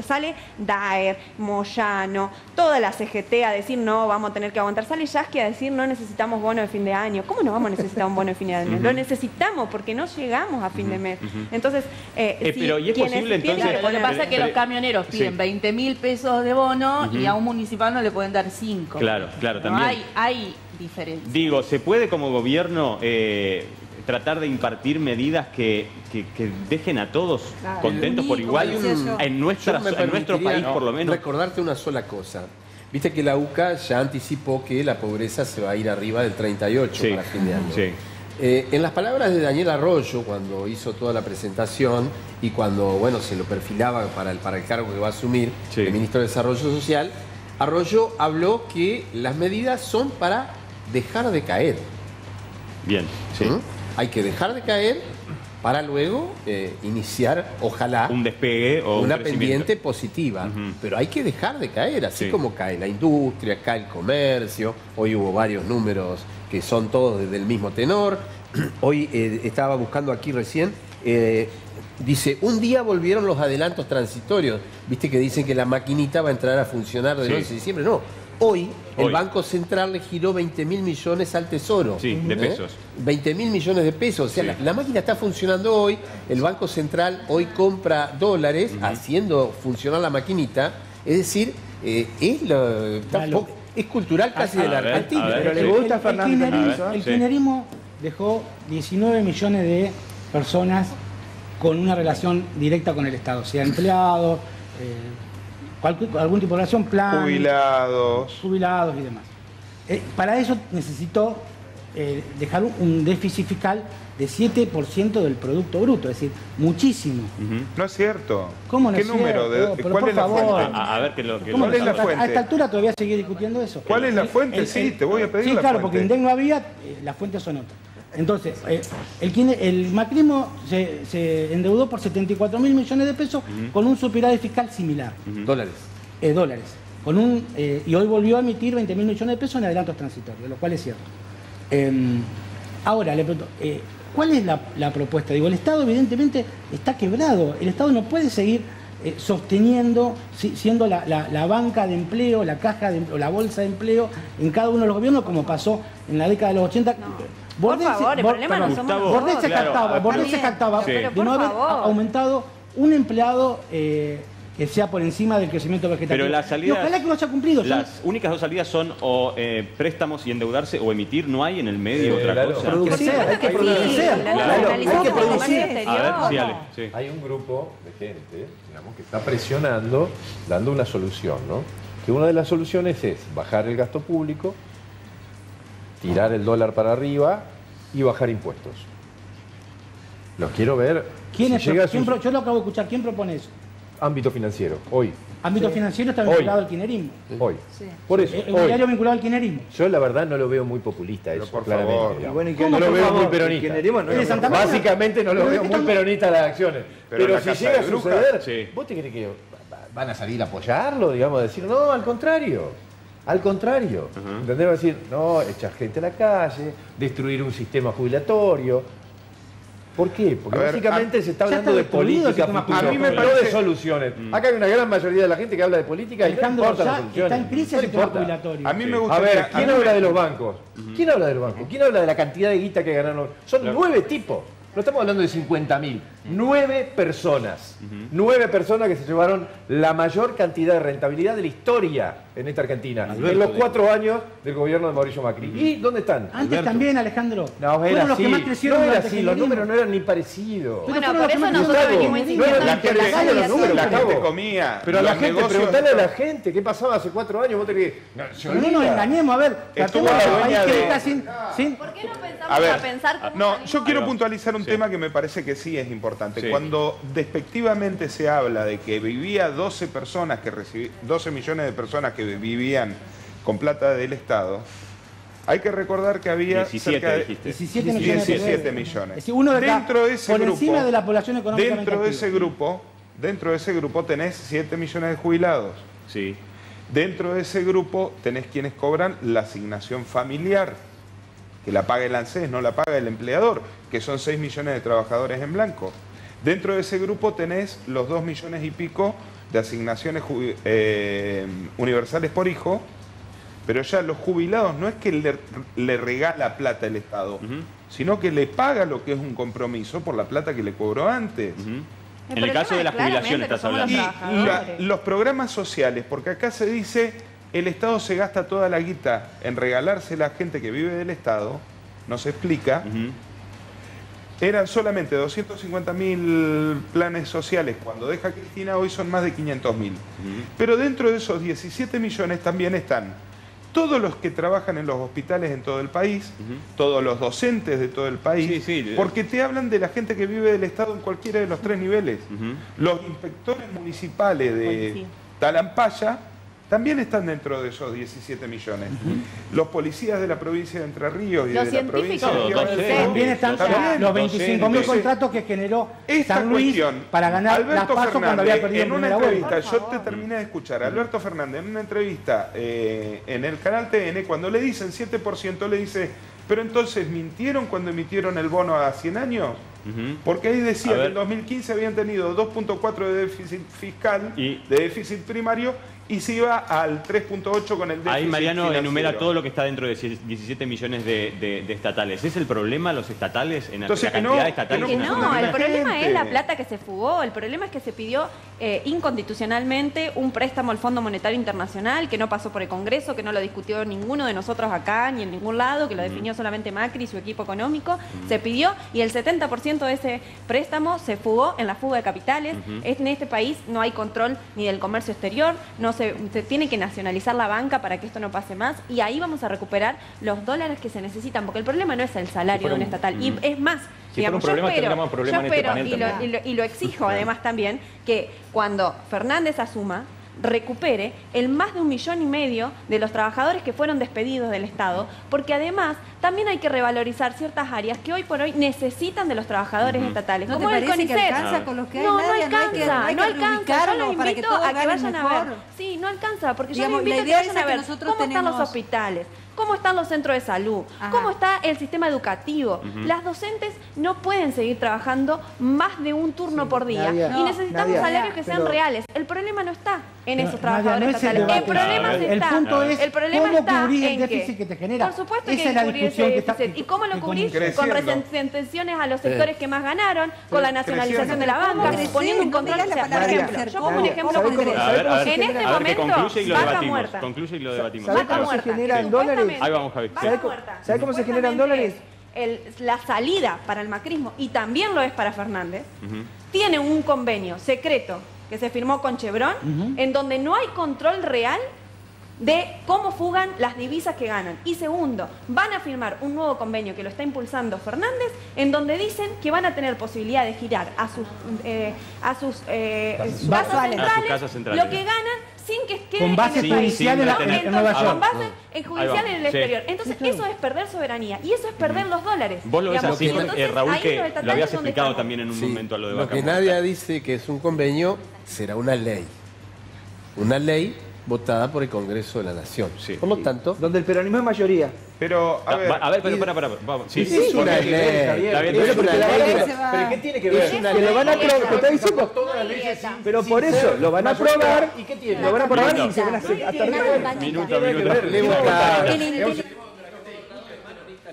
Sale Daer, Moyano, toda la CGT a decir, no, vamos a tener que aguantar. Sale Yasky a decir, no necesitamos bono de fin de año. ¿Cómo no vamos a necesitar un bono de fin de año? Lo necesitamos porque no llegamos a fin de mes. Entonces, pero ¿y es posible entonces? Lo que pasa es que los camioneros piden 20.000 pesos de bono y a un municipal no le pueden dar 5. Claro, también. Hay diferencia. Digo, ¿se puede como gobierno tratar de impartir medidas que dejen a todos contentos por igual en nuestro país, por lo menos? Recordarte una sola cosa. Viste que la UCA ya anticipó que la pobreza se va a ir arriba del 38 para fin de año. Sí. En las palabras de Daniel Arroyo, cuando hizo toda la presentación y cuando se lo perfilaba para el cargo que va a asumir, el ministro de Desarrollo Social, Arroyo habló que las medidas son para dejar de caer. Bien, sí. Hay que dejar de caer para luego iniciar, ojalá, un despegue o una pendiente positiva. Pero hay que dejar de caer, así como cae la industria, cae el comercio. Hoy hubo varios números que son todos del mismo tenor. Hoy estaba buscando aquí recién, dice, un día volvieron los adelantos transitorios. Viste que dicen que la maquinita va a entrar a funcionar del 11 de diciembre. No. Hoy el Banco Central le giró 20.000 millones al Tesoro. Sí, de pesos. 20.000 millones de pesos. O sea, la máquina está funcionando hoy. El Banco Central hoy compra dólares haciendo funcionar la maquinita. Es decir, es cultural casi de la Argentina. Pero le gusta a Fernández. El kirchnerismo dejó 19 millones de personas con una relación directa con el Estado, sea empleados, algún tipo de relación, plan, jubilados y demás. Para eso necesitó dejar un déficit fiscal de 7% del Producto Bruto, es decir, muchísimo. No es cierto. ¿Cómo no ¿Qué es número? Cierto? ¿Cuál es la fuente? A ver, ¿Cuál es la fuente? A esta altura todavía seguir discutiendo eso. ¿Cuál es la fuente? Sí, te voy a pedir la fuente. Sí, claro, porque INDEC no había, las fuentes son otras. Entonces, el macrismo se endeudó por 74.000 millones de pesos con un superávit fiscal similar. Dólares. Dólares. Y hoy volvió a emitir 20.000 millones de pesos en adelantos transitorios, lo cual es cierto. Ahora, le pregunto, ¿cuál es la propuesta? Digo, el Estado evidentemente está quebrado. El Estado no puede seguir sosteniendo, siendo la banca de empleo, la caja o la bolsa de empleo en cada uno de los gobiernos, como pasó en la década de los 80. Por favor, el problema no somos nosotros. Bordés se jactaba de no haber aumentado un empleado que sea por encima del crecimiento vegetativo. Pero las salidas, ojalá que lo haya cumplido. Las únicas dos salidas son o préstamos y endeudarse o emitir. No hay en el medio otra cosa. Hay que producir. Hay un grupo de gente, digamos, que está presionando, dando una solución, ¿no? Que una de las soluciones es bajar el gasto público, tirar el dólar para arriba y bajar impuestos. Los quiero ver. Yo lo acabo de escuchar. ¿Quién propone eso? Ámbito financiero, hoy. Ámbito financiero está vinculado al kirchnerismo. Hoy. Por eso. Un diario vinculado al kirchnerismo. Yo la verdad no lo veo muy populista eso, por claramente. Favor. No lo veo muy peronista. Básicamente no lo veo muy peronista las acciones. Pero si llega a suceder, ¿vos te crees que van a salir a apoyarlo? Digamos, a decir, no, al contrario. Al contrario. ¿Entendés? Va a decir, no, echar gente a la calle, destruir un sistema jubilatorio. ¿Por qué? Porque básicamente se está hablando de política futura, no de soluciones. Acá hay una gran mayoría de la gente que habla de política y no importa las soluciones. Está en crisis el sistema jubilatorio. A mí me gusta. A ver, ¿quién habla de los bancos? ¿Quién habla de los bancos? ¿Quién habla de la cantidad de guita que ganaron? Son 9 tipos. No estamos hablando de 50.000. 9 personas. 9 personas que se llevaron la mayor cantidad de rentabilidad de la historia en esta Argentina. En los 4 años del gobierno de Mauricio Macri. ¿Y dónde están? Antes también, Alejandro. No, era así. No era así. Los números no eran ni parecidos. Bueno, por eso nosotros venimos insistiendo. La gente comía. Pero a la gente, preguntale a la gente qué pasaba hace 4 años. Vos te crees. No nos engañemos, a ver. Estuvo la dueña de... ¿Por qué no pensamos a pensar como no, yo quiero puntualizar un un tema que me parece que sí es importante. Cuando despectivamente se habla de que vivía 12 millones de personas que vivían con plata del Estado, hay que recordar que había 17 millones. Es uno de dentro de ese por grupo, encima de la población económica. Dentro de ese grupo tenés 7 millones de jubilados. Sí. Dentro de ese grupo tenés quienes cobran la asignación familiar, que la paga el ANSES, no la paga el empleador, que son 6 millones de trabajadores en blanco. Dentro de ese grupo tenés los 2 millones y pico de asignaciones universales por hijo, pero ya los jubilados no es que le regala plata el Estado, sino que le paga lo que es un compromiso por la plata que le cobró antes. En el caso de las jubilaciones estás hablando. Y los programas sociales, porque acá se dice, el Estado se gasta toda la guita en regalarse a la gente que vive del Estado, no se explica. Eran solamente 250.000 planes sociales cuando deja Cristina, hoy son más de 500.000. Pero dentro de esos 17 millones también están todos los que trabajan en los hospitales en todo el país, todos los docentes de todo el país, porque te hablan de la gente que vive del Estado en cualquiera de los 3 niveles. Los inspectores municipales de Talampaya también están dentro de esos 17 millones. Los policías de la provincia de Entre Ríos y de la provincia de también están los 25.000 contratos que generó San Luis para ganar las PASO cuando había perdido en una entrevista. Yo te terminé de escuchar. Alberto Fernández en una entrevista en el canal TN, cuando le dicen 7%, le dice, pero entonces ¿mintieron cuando emitieron el bono a 100 años? Porque ahí decía que en 2015 habían tenido 2.4 de déficit fiscal, de déficit primario, y se iba al 3.8 con el déficit ahí Mariano financiero. enumera todo lo que está dentro de 17 millones de estatales. ¿Es el problema los estatales? Entonces, la cantidad de estatales? No, el problema es la plata que se fugó. El problema es que se pidió inconstitucionalmente un préstamo al Fondo Monetario Internacional que no pasó por el Congreso, que no lo discutió ninguno de nosotros acá ni en ningún lado, que lo definió solamente Macri y su equipo económico. Se pidió y el 70% de ese préstamo se fugó en la fuga de capitales. En este país no hay control ni del comercio exterior, se tiene que nacionalizar la banca para que esto no pase más, y ahí vamos a recuperar los dólares que se necesitan, porque el problema no es el salario de un estatal, y es más, digamos, yo espero y lo exijo además también, que cuando Fernández asuma, recupere el más de 1,5 millones de los trabajadores que fueron despedidos del Estado, porque además también hay que revalorizar ciertas áreas que hoy por hoy necesitan de los trabajadores estatales. ¿No como te el parece CONICET? que alcanza con los que hay? No, Nadia, no alcanza. Yo los para que invito todos a que ganen vayan mejor. a ver. Sí, no alcanza, porque Digamos, yo les invito a que la idea vayan esa a que ver nosotros cómo están los tenemos. hospitales, cómo están los centros de salud, cómo está el sistema educativo. Las docentes no pueden seguir trabajando más de un turno por día, y necesitamos salarios que sean reales. El problema no está en esos trabajadores estatales. El problema está. El punto es cómo cubrir el déficit que te genera. Por supuesto que esa hay que es la cubrir ese discusión que déficit. ¿Y cómo lo cubrís? Con retenciones a los sectores que más ganaron, con la nacionalización de la banca, poniendo un control. Por ejemplo, yo pongo un ejemplo concreto. En este momento, vaca muerta. Concluye y lo debatimos. ¿Sabés cómo se generan dólares? Ahí vamos, Javi. ¿Sabés cómo se generan dólares? La salida para el macrismo, y también lo es para Fernández, tiene un convenio secreto que se firmó con Chevron, en donde no hay control real de cómo fugan las divisas que ganan. Y segundo, van a firmar un nuevo convenio que lo está impulsando Fernández, en donde dicen que van a tener posibilidad de girar a sus casas centrales lo que ganan sin que quede con base judicial en Nueva York. Con base judicial en el exterior. Entonces, eso es perder soberanía y eso es perder los dólares. Vos lo ves así, Raúl, que lo habías explicado también en un momento a lo de Vaca Muerta. Lo que Nadia dice que es un convenio será una ley. Una ley votada por el Congreso de la Nación. Por lo tanto, donde el peronismo es mayoría. Pero, a ver, pero para. Vamos. Sí, es una ley. ¿Pero qué tiene que ver? Que lo van a aprobar, te está diciendo todas las leyes, pero por eso lo van a aprobar. ¿Y qué tiene? Lo van a aprobar y se van a hacer hasta arriba. Minuto.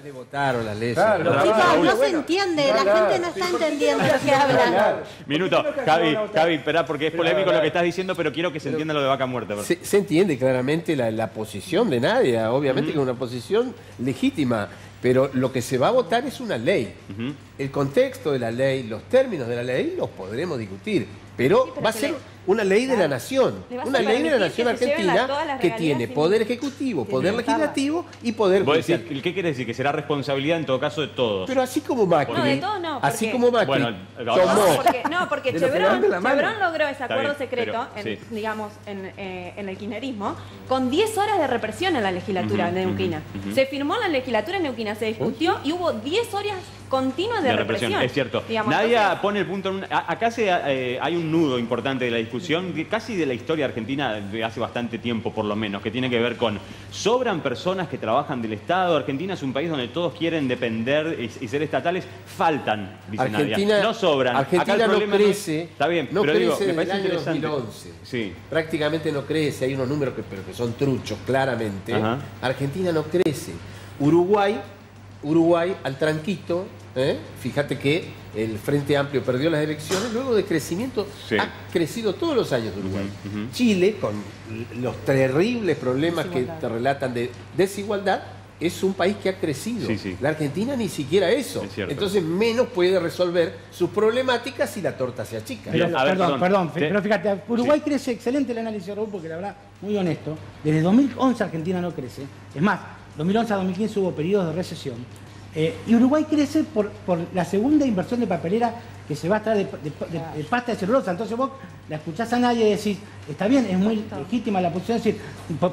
le votaron las leyes. Chicos, no se entiende, la gente no está entendiendo lo que hablan. Minuto, Javi, esperá, porque es polémico lo que estás diciendo, pero quiero que se entienda lo de Vaca Muerta. Se entiende claramente la posición de Nadia, obviamente que es una posición legítima. Pero lo que se va a votar es una ley. El contexto de la ley, los términos de la ley, los podremos discutir. Pero va a ser una ley de la nación. Una ley de la nación argentina que tiene poder ejecutivo, poder legislativo y poder judicial. ¿Qué quiere decir? Que será responsabilidad en todo caso de todos. Pero así como Macri. No, de todo no. Así como Macri. Bueno, porque Chevron logró ese acuerdo secreto, digamos, en el kirchnerismo, con 10 horas de represión en la legislatura de Neuquina. Se firmó en la legislatura de Neuquina, se discutió y hubo 10 horas continuas de represión. Es cierto. Digamos, Nadia pone el punto en acá hay un nudo importante de la discusión, casi de la historia argentina de hace bastante tiempo por lo menos, que tiene que ver con sobran personas que trabajan del Estado. Argentina es un país donde todos quieren depender y ser estatales. Faltan, dice Nadia. No sobran. Argentina acá el no crece. Está bien, no pero crece digo, me parece desde el año interesante. 2011. Sí. Prácticamente no crece. Hay unos números que son truchos, claramente. Argentina no crece. Uruguay al tranquito. Fíjate que el Frente Amplio perdió las elecciones, luego de crecimiento ha crecido todos los años de Uruguay. Chile, con los terribles problemas que te relatan de desigualdad, es un país que ha crecido. La Argentina ni siquiera eso. Entonces menos puede resolver sus problemáticas si la torta se achica. Pero, perdón, pero fíjate, Uruguay crece, excelente el análisis de Raúl, porque la verdad, muy honesto, desde 2011 Argentina no crece. Es más, 2011 a 2015 hubo periodos de recesión. Y Uruguay crece por la segunda inversión de papelera que se va a traer de pasta de celulosa. Entonces vos la escuchás a nadie y decís, está bien, es muy legítima la posición de decir,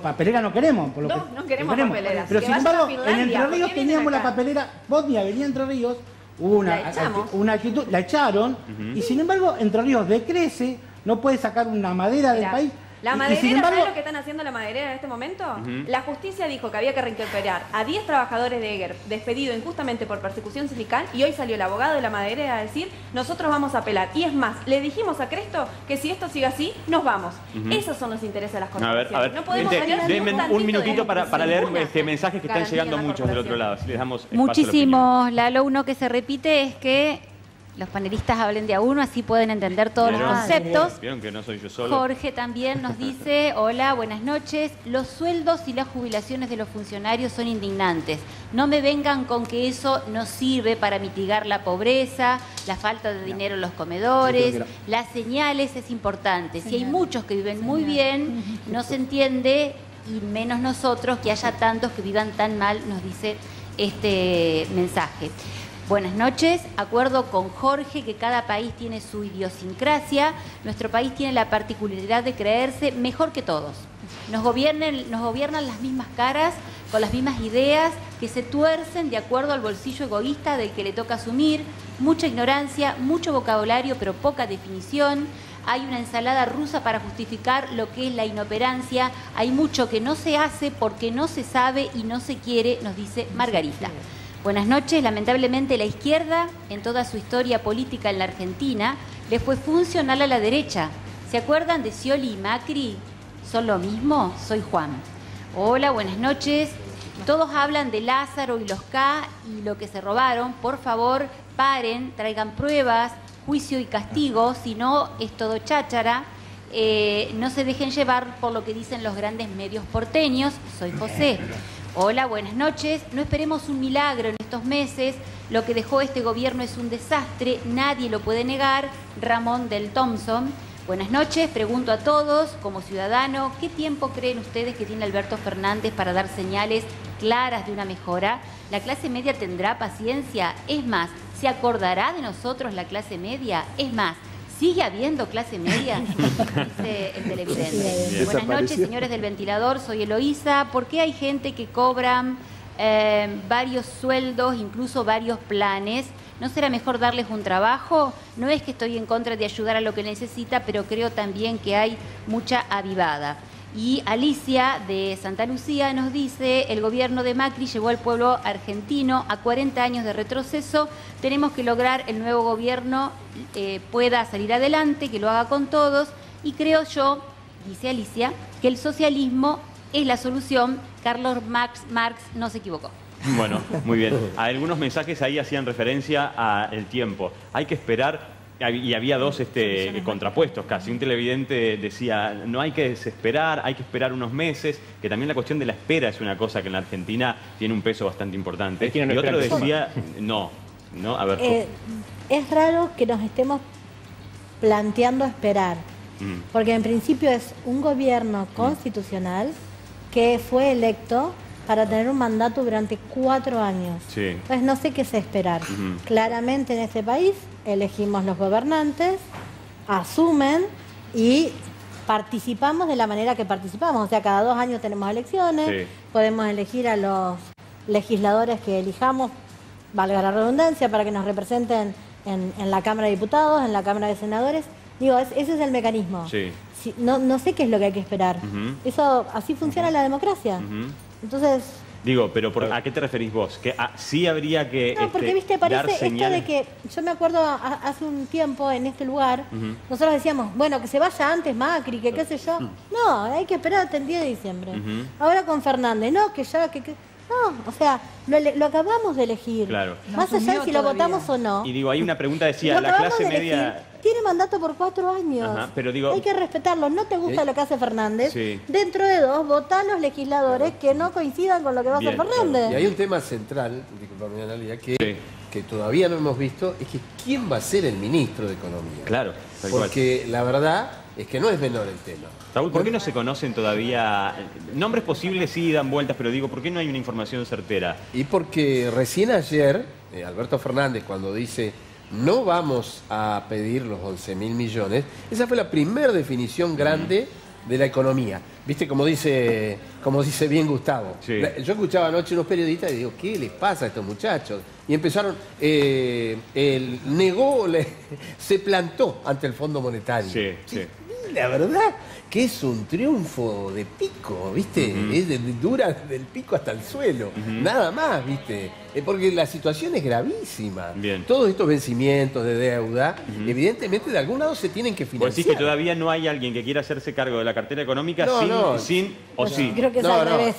papelera no queremos. No queremos papelera. Pero sin embargo, en Entre Ríos teníamos la papelera, Bosnia venía Entre Ríos, hubo una actitud, la echaron, y sin embargo Entre Ríos decrece, no puede sacar una madera del país. La maderera, ¿sabes lo que están haciendo la maderera en este momento? La justicia dijo que había que reincorporar a 10 trabajadores de Eger despedidos injustamente por persecución sindical, y hoy salió el abogado de la maderera a decir, nosotros vamos a apelar. Y es más, le dijimos a Cresto que si esto sigue así, nos vamos. Esos son los intereses de las corporaciones. A ver, no podemos denme un minutito para leer mensajes que están llegando muchos del otro lado. Si les damos muchísimos, Lalo. Uno que se repite es que los panelistas hablen de a uno, así pueden entender todos los conceptos. Vieron que no soy yo solo. Jorge también nos dice, hola, buenas noches. Los sueldos y las jubilaciones de los funcionarios son indignantes. No me vengan con que eso no sirve para mitigar la pobreza, la falta de dinero en los comedores. Las señales es importante. Si hay muchos que viven muy bien, no se entiende, y menos nosotros, que haya tantos que vivan tan mal, nos dice este mensaje. Buenas noches, acuerdo con Jorge que cada país tiene su idiosincrasia. Nuestro país tiene la particularidad de creerse mejor que todos. Nos gobiernan las mismas caras, con las mismas ideas, que se tuercen de acuerdo al bolsillo egoísta del que le toca asumir. Mucha ignorancia, mucho vocabulario, pero poca definición. Hay una ensalada rusa para justificar lo que es la inoperancia. Hay mucho que no se hace porque no se sabe y no se quiere, nos dice Margarita. Buenas noches. Lamentablemente la izquierda, en toda su historia política en la Argentina, le fue funcional a la derecha. ¿Se acuerdan de Scioli y Macri? ¿Son lo mismo? Soy Juan. Hola, buenas noches. Todos hablan de Lázaro y los K y lo que se robaron. Por favor, paren, traigan pruebas, juicio y castigo, si no es todo cháchara. No se dejen llevar por lo que dicen los grandes medios porteños. Soy José. Hola, buenas noches. No esperemos un milagro en estos meses. Lo que dejó este gobierno es un desastre. Nadie lo puede negar. Ramón del Thompson. Buenas noches. Pregunto a todos, como ciudadano, ¿qué tiempo creen ustedes que tiene Alberto Fernández para dar señales claras de una mejora? ¿La clase media tendrá paciencia? Es más, ¿se acordará de nosotros la clase media? Es más, ¿sigue habiendo clase media? Dice el televidente. Buenas noches, señores del ventilador. Soy Eloísa. ¿Por qué hay gente que cobran varios sueldos, incluso varios planes? ¿No será mejor darles un trabajo? No es que estoy en contra de ayudar a lo que necesita, pero creo también que hay mucha avivada. Y Alicia de Santa Lucía nos dice, el gobierno de Macri llevó al pueblo argentino a 40 años de retroceso. Tenemos que lograr el nuevo gobierno pueda salir adelante, que lo haga con todos. Y creo yo, dice Alicia, que el socialismo es la solución. Carlos Marx no se equivocó. Bueno, muy bien. Algunos mensajes ahí hacían referencia al tiempo. Hay que esperar y había dos contrapuestos casi. Un televidente decía, no hay que desesperar, hay que esperar unos meses, que también la cuestión de la espera es una cosa que en la Argentina tiene un peso bastante importante. Y otro decía, no, a ver. Es raro que nos estemos planteando esperar, porque en principio es un gobierno constitucional que fue electo para tener un mandato durante 4 años. Sí. Entonces no sé qué es esperar. Claramente en este país elegimos los gobernantes, asumen y participamos de la manera que participamos. O sea, cada 2 años tenemos elecciones, podemos elegir a los legisladores que elijamos, valga la redundancia, para que nos representen en la Cámara de Diputados, en la Cámara de Senadores. Digo, ese es el mecanismo. Sí. No sé qué es lo que hay que esperar. Eso, así funciona la democracia. Entonces... Digo, pero ¿a qué te referís vos? ¿Que sí habría que No, porque viste, parece dar esto señales? de que... Yo me acuerdo hace un tiempo en este lugar, nosotros decíamos, bueno, que se vaya antes Macri, que qué sé yo. No, hay que esperar hasta el 10 de diciembre. Ahora con Fernández, no, que ya... No, o sea, lo acabamos de elegir. Claro. Más allá de si lo votamos o no. Y digo, hay una pregunta, decía, Lo la acabamos clase de elegir. media... Tiene mandato por 4 años. Ajá, pero digo... Hay que respetarlo. ¿No te gusta lo que hace Fernández? Sí. Dentro de 2, votá a los legisladores que no coincidan con lo que va a hacer Fernández. Y hay un tema central, disculpame Analia, que todavía no hemos visto, es que ¿quién va a ser el ministro de Economía? Claro, tal porque la verdad es que no es menor el tema. Raúl, ¿por qué no se conocen todavía? Nombres posibles sí dan vueltas, pero digo, ¿por qué no hay una información certera? Y porque recién ayer, Alberto Fernández, cuando dice no vamos a pedir los 11.000 millones, esa fue la primera definición grande de la economía. ¿Viste? Como dice bien Gustavo. Sí. Yo escuchaba anoche unos periodistas y digo, ¿qué les pasa a estos muchachos? Y empezaron, se plantó ante el Fondo Monetario. Sí, sí. Y la verdad que es un triunfo de pico, ¿viste? Dura del pico hasta el suelo, nada más, ¿viste? Porque la situación es gravísima. Bien. Todos estos vencimientos de deuda, evidentemente de algún lado se tienen que financiar. ¿Vos decís que todavía no hay alguien que quiera hacerse cargo de la cartera económica sin o sí? Creo que es al revés.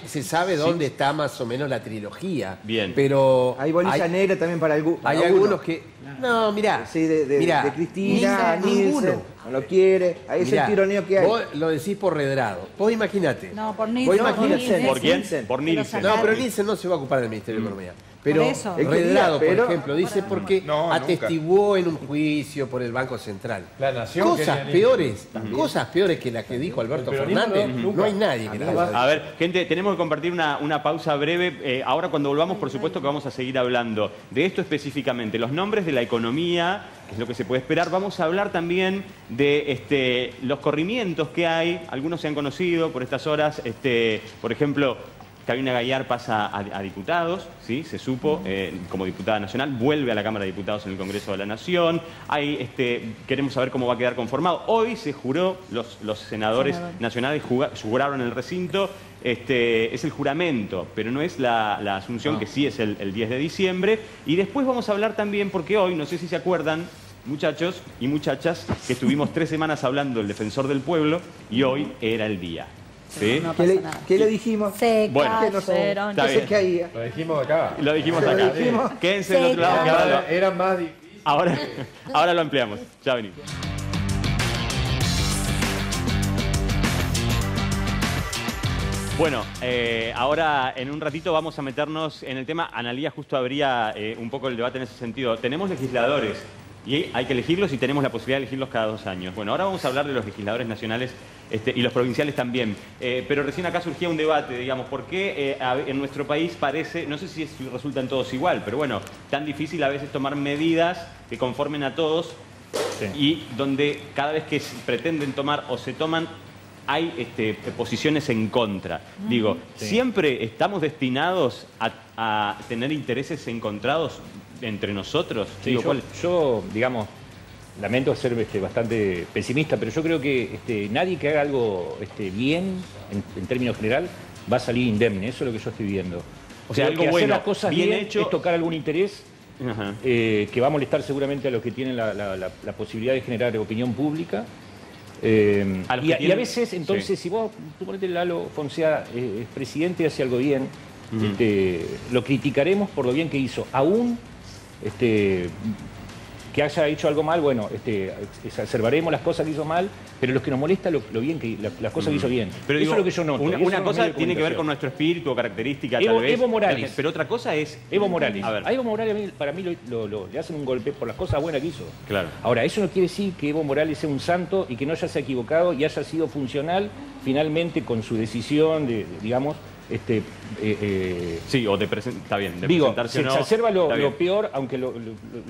Se sabe dónde está más o menos la trilogía. Bien. Pero hay bolilla negra también para algunos. Hay algunos que... No, mirá. Sí, de Cristina, ninguno. No lo quiere. Ahí es el tironeo que hay. Vos lo decís por Redrado. Vos imaginate. No, por Nielsen. ¿Por quién? Por Nielsen. No, pero Nielsen no se va a ocupar del Ministerio de Economía. Pero Redrado, por ejemplo, dice porque atestiguó en un juicio por el Banco Central. La Nación cosas peores que las que dijo Alberto Fernández. No hay nadie que las haga. A ver, gente, tenemos que compartir una pausa breve. Ahora cuando volvamos, por supuesto que vamos a seguir hablando de esto específicamente, los nombres de la economía, que es lo que se puede esperar. Vamos a hablar también de los corrimientos que hay. Algunos se han conocido por estas horas. Por ejemplo, Carolina Gayar pasa a diputados, ¿sí? Se supo, como diputada nacional, vuelve a la Cámara de Diputados en el Congreso de la Nación. Queremos saber cómo va a quedar conformado. Hoy se juró, los senadores nacionales juraron en el recinto, es el juramento, pero no es la asunción, que sí es el 10 de diciembre. Y después vamos a hablar también, porque hoy, no sé si se acuerdan, muchachos y muchachas, que estuvimos 3 semanas hablando del Defensor del Pueblo y hoy era el día. ¿Sí? No pasa nada. ¿Qué le dijimos? Bueno, Lo dijimos acá. Lo dijimos acá. Quédense del otro lado. Que ahora era más difícil. Ahora lo ampliamos. Ya venimos. Bueno, ahora en un ratito vamos a meternos en el tema. Analía justo abría un poco el debate en ese sentido. Tenemos legisladores y hay que elegirlos y tenemos la posibilidad de elegirlos cada 2 años. Bueno, ahora vamos a hablar de los legisladores nacionales y los provinciales también. Pero recién acá surgía un debate, digamos, ¿por qué en nuestro país parece, no sé si resultan todos igual, pero bueno, tan difícil a veces tomar medidas que conformen a todos y donde cada vez que pretenden tomar o se toman hay posiciones en contra? Digo, ¿siempre estamos destinados a tener intereses encontrados entre nosotros? Sí, digo, yo, digamos, lamento ser bastante pesimista, pero yo creo que nadie que haga algo bien, en términos general, va a salir indemne. Eso es lo que yo estoy viendo. O sea, algo que bueno, hacer las cosas bien hecho es tocar algún interés que va a molestar seguramente a los que tienen la posibilidad de generar opinión pública. Y a veces, entonces, si vos, suponete Lalo Foncea es presidente y hace algo bien, lo criticaremos por lo bien que hizo, aún que haya hecho algo mal, bueno, exacerbaremos las cosas que hizo mal, pero los que nos molesta lo bien que las cosas que hizo bien. Pero eso digo, es lo que yo noto. Una cosa tiene que ver con nuestro espíritu o característica, tal vez. Evo Morales. Pero otra cosa es... Evo Morales. A ver. A Evo Morales para mí le hacen un golpe por las cosas buenas que hizo. Claro. Ahora, eso no quiere decir que Evo Morales sea un santo y que no haya se equivocado y haya sido funcional finalmente con su decisión de digamos, sí, o de está bien, de digo, presentarse se o no, exacerba lo peor, aunque lo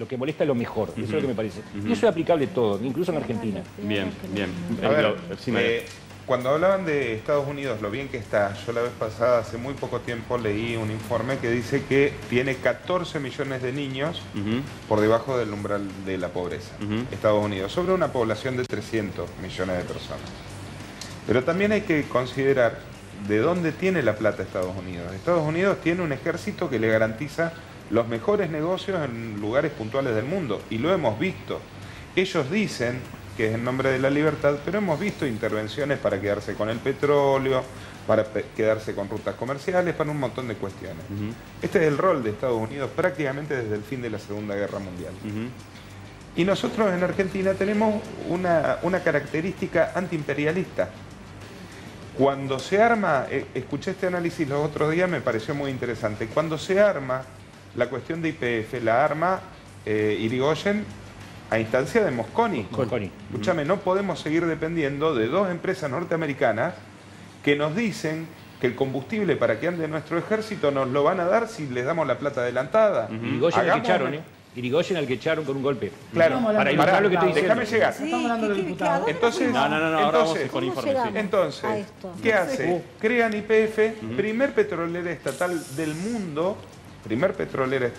que molesta es lo mejor. Eso es lo que me parece. Y eso es aplicable todo, incluso en Argentina. Bien, bien. A ver, cuando hablaban de Estados Unidos, lo bien que está, yo la vez pasada, hace muy poco tiempo, leí un informe que dice que tiene 14 millones de niños por debajo del umbral de la pobreza, Estados Unidos, sobre una población de 300 millones de personas. Pero también hay que considerar de dónde tiene la plata Estados Unidos. Estados Unidos tiene un ejército que le garantiza los mejores negocios en lugares puntuales del mundo, y lo hemos visto. Ellos dicen que es en nombre de la libertad, pero hemos visto intervenciones para quedarse con el petróleo, para quedarse con rutas comerciales, para un montón de cuestiones. Este es el rol de Estados Unidos prácticamente desde el fin de la Segunda Guerra Mundial. Y nosotros en Argentina tenemos una característica antiimperialista. Cuando se arma, escuché este análisis los otros días, me pareció muy interesante. Cuando se arma la cuestión de YPF, la arma Irigoyen a instancia de Mosconi. Escúchame, no podemos seguir dependiendo de dos empresas norteamericanas que nos dicen que el combustible para que ande nuestro ejército nos lo van a dar si les damos la plata adelantada. Irigoyen al que echaron, Irigoyen al que echaron con un golpe. Claro, para ilustrar lo que estoy diciendo. Déjame llegar. Sí, estamos hablando del diputado. Entonces, entonces, ¿qué hace? Crean YPF, primer petrolera estatal del mundo, primer petrolera.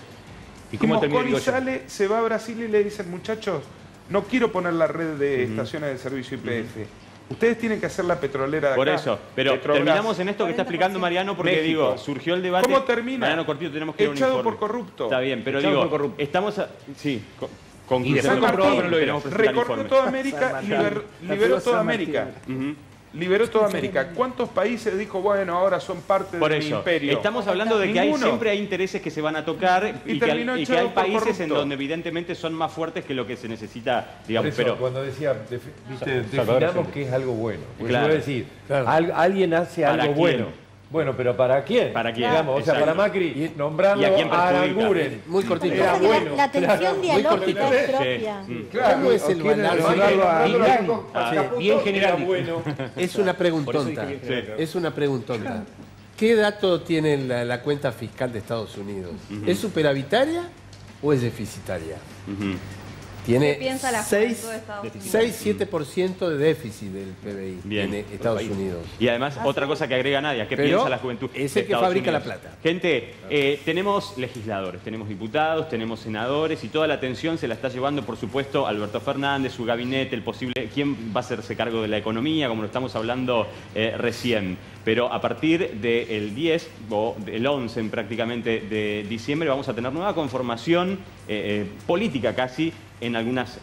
¿Y cómo Mosconi sale, se va a Brasil y le dicen, muchachos, no quiero poner la red de estaciones de servicio YPF. Ustedes tienen que hacer la petrolera de acá. Por eso, pero terminamos en esto que está explicando Mariano, porque México. digo, surgió el debate. ¿Cómo termina? Mariano Cortito, tenemos que ir a un Echado informe. por corrupto. Está bien, pero Echado digo, por corrupto. estamos Y después comprobado que no lo era. Recorrió toda América, liberó toda América. Liberó toda América. ¿Cuántos países dijo, bueno, ahora son parte de mi imperio? Estamos hablando de que siempre hay intereses que se van a tocar y que hay países en donde evidentemente son más fuertes que lo que se necesita, digamos. Por eso, pero cuando decía, definamos qué es algo bueno. Porque claro. yo voy a decir, alguien hace algo bueno. Bueno, pero ¿para quién? ¿Para quién? Digamos, o sea, para Macri, nombrarlo a Aranguren. Muy cortito. Era bueno. La tensión dialógica es propia. Claro, ¿cómo es el balance? Bien general. Es una preguntonta. Es una preguntonta. ¿Qué dato tiene la cuenta fiscal de Estados Unidos? ¿Es superavitaria o es deficitaria? Tiene ¿Qué piensa la juventud de Estados Unidos? 6-7% de déficit del PBI en Estados Unidos. Y además, otra cosa que agrega Nadia, ¿qué piensa la juventud? Es el que fabrica la plata. Gente, tenemos legisladores, tenemos diputados, tenemos senadores y toda la atención se la está llevando, por supuesto, Alberto Fernández, su gabinete, el posible, quién va a hacerse cargo de la economía, como lo estamos hablando recién. Pero a partir del 10 o del 11 prácticamente de diciembre vamos a tener nueva conformación política casi en algunas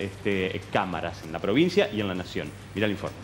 cámaras, en la provincia y en la nación. Mirá el informe.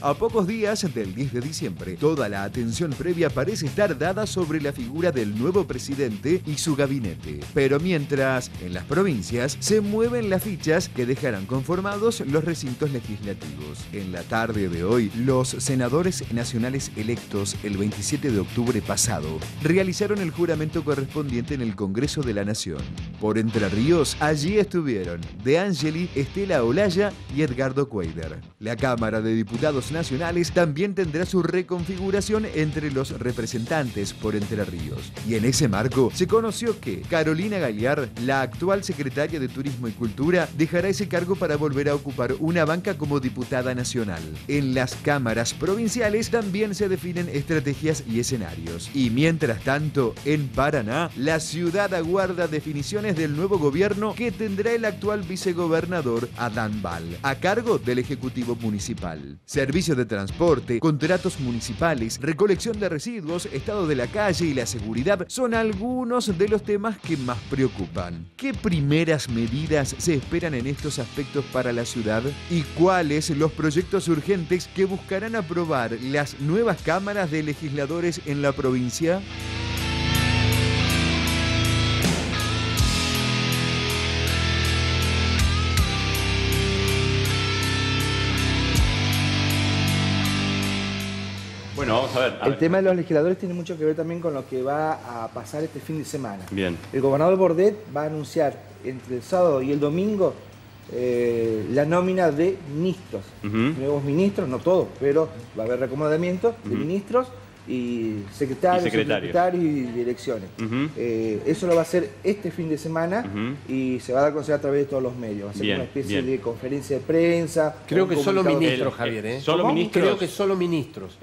A pocos días del 10 de diciembre, toda la atención previa parece estar dada sobre la figura del nuevo presidente y su gabinete. Pero mientras, en las provincias, se mueven las fichas que dejarán conformados los recintos legislativos. En la tarde de hoy, los senadores nacionales electos el 27 de octubre pasado realizaron el juramento correspondiente en el Congreso de la Nación. Por Entre Ríos, allí estuvieron De Angeli, Estela Olaya y Edgardo Cuéllar. La Cámara de Diputados Nacionales también tendrá su reconfiguración entre los representantes por Entre Ríos. Y en ese marco se conoció que Carolina Galiar, la actual secretaria de Turismo y Cultura, dejará ese cargo para volver a ocupar una banca como diputada nacional. En las cámaras provinciales también se definen estrategias y escenarios. Y mientras tanto, en Paraná, la ciudad aguarda definiciones del nuevo gobierno que tendrá el actual vicegobernador Adán Bal, a cargo del Ejecutivo Municipal. Servicio servicios de transporte, contratos municipales, recolección de residuos, estado de la calle y la seguridad son algunos de los temas que más preocupan. ¿Qué primeras medidas se esperan en estos aspectos para la ciudad? ¿Y cuáles los proyectos urgentes que buscarán aprobar las nuevas cámaras de legisladores en la provincia? Bueno, vamos a ver. El tema de los legisladores tiene mucho que ver también con lo que va a pasar este fin de semana. Bien. El gobernador Bordet va a anunciar entre el sábado y el domingo la nómina de ministros. Nuevos ministros, no todos, pero va a haber reacomodamiento de ministros y secretarios y direcciones. Eso lo va a hacer este fin de semana y se va a dar a conocer a través de todos los medios. Va a ser una especie de conferencia de prensa. Creo que solo ministros, Javier. ¿Solo ministros? Creo que solo ministros.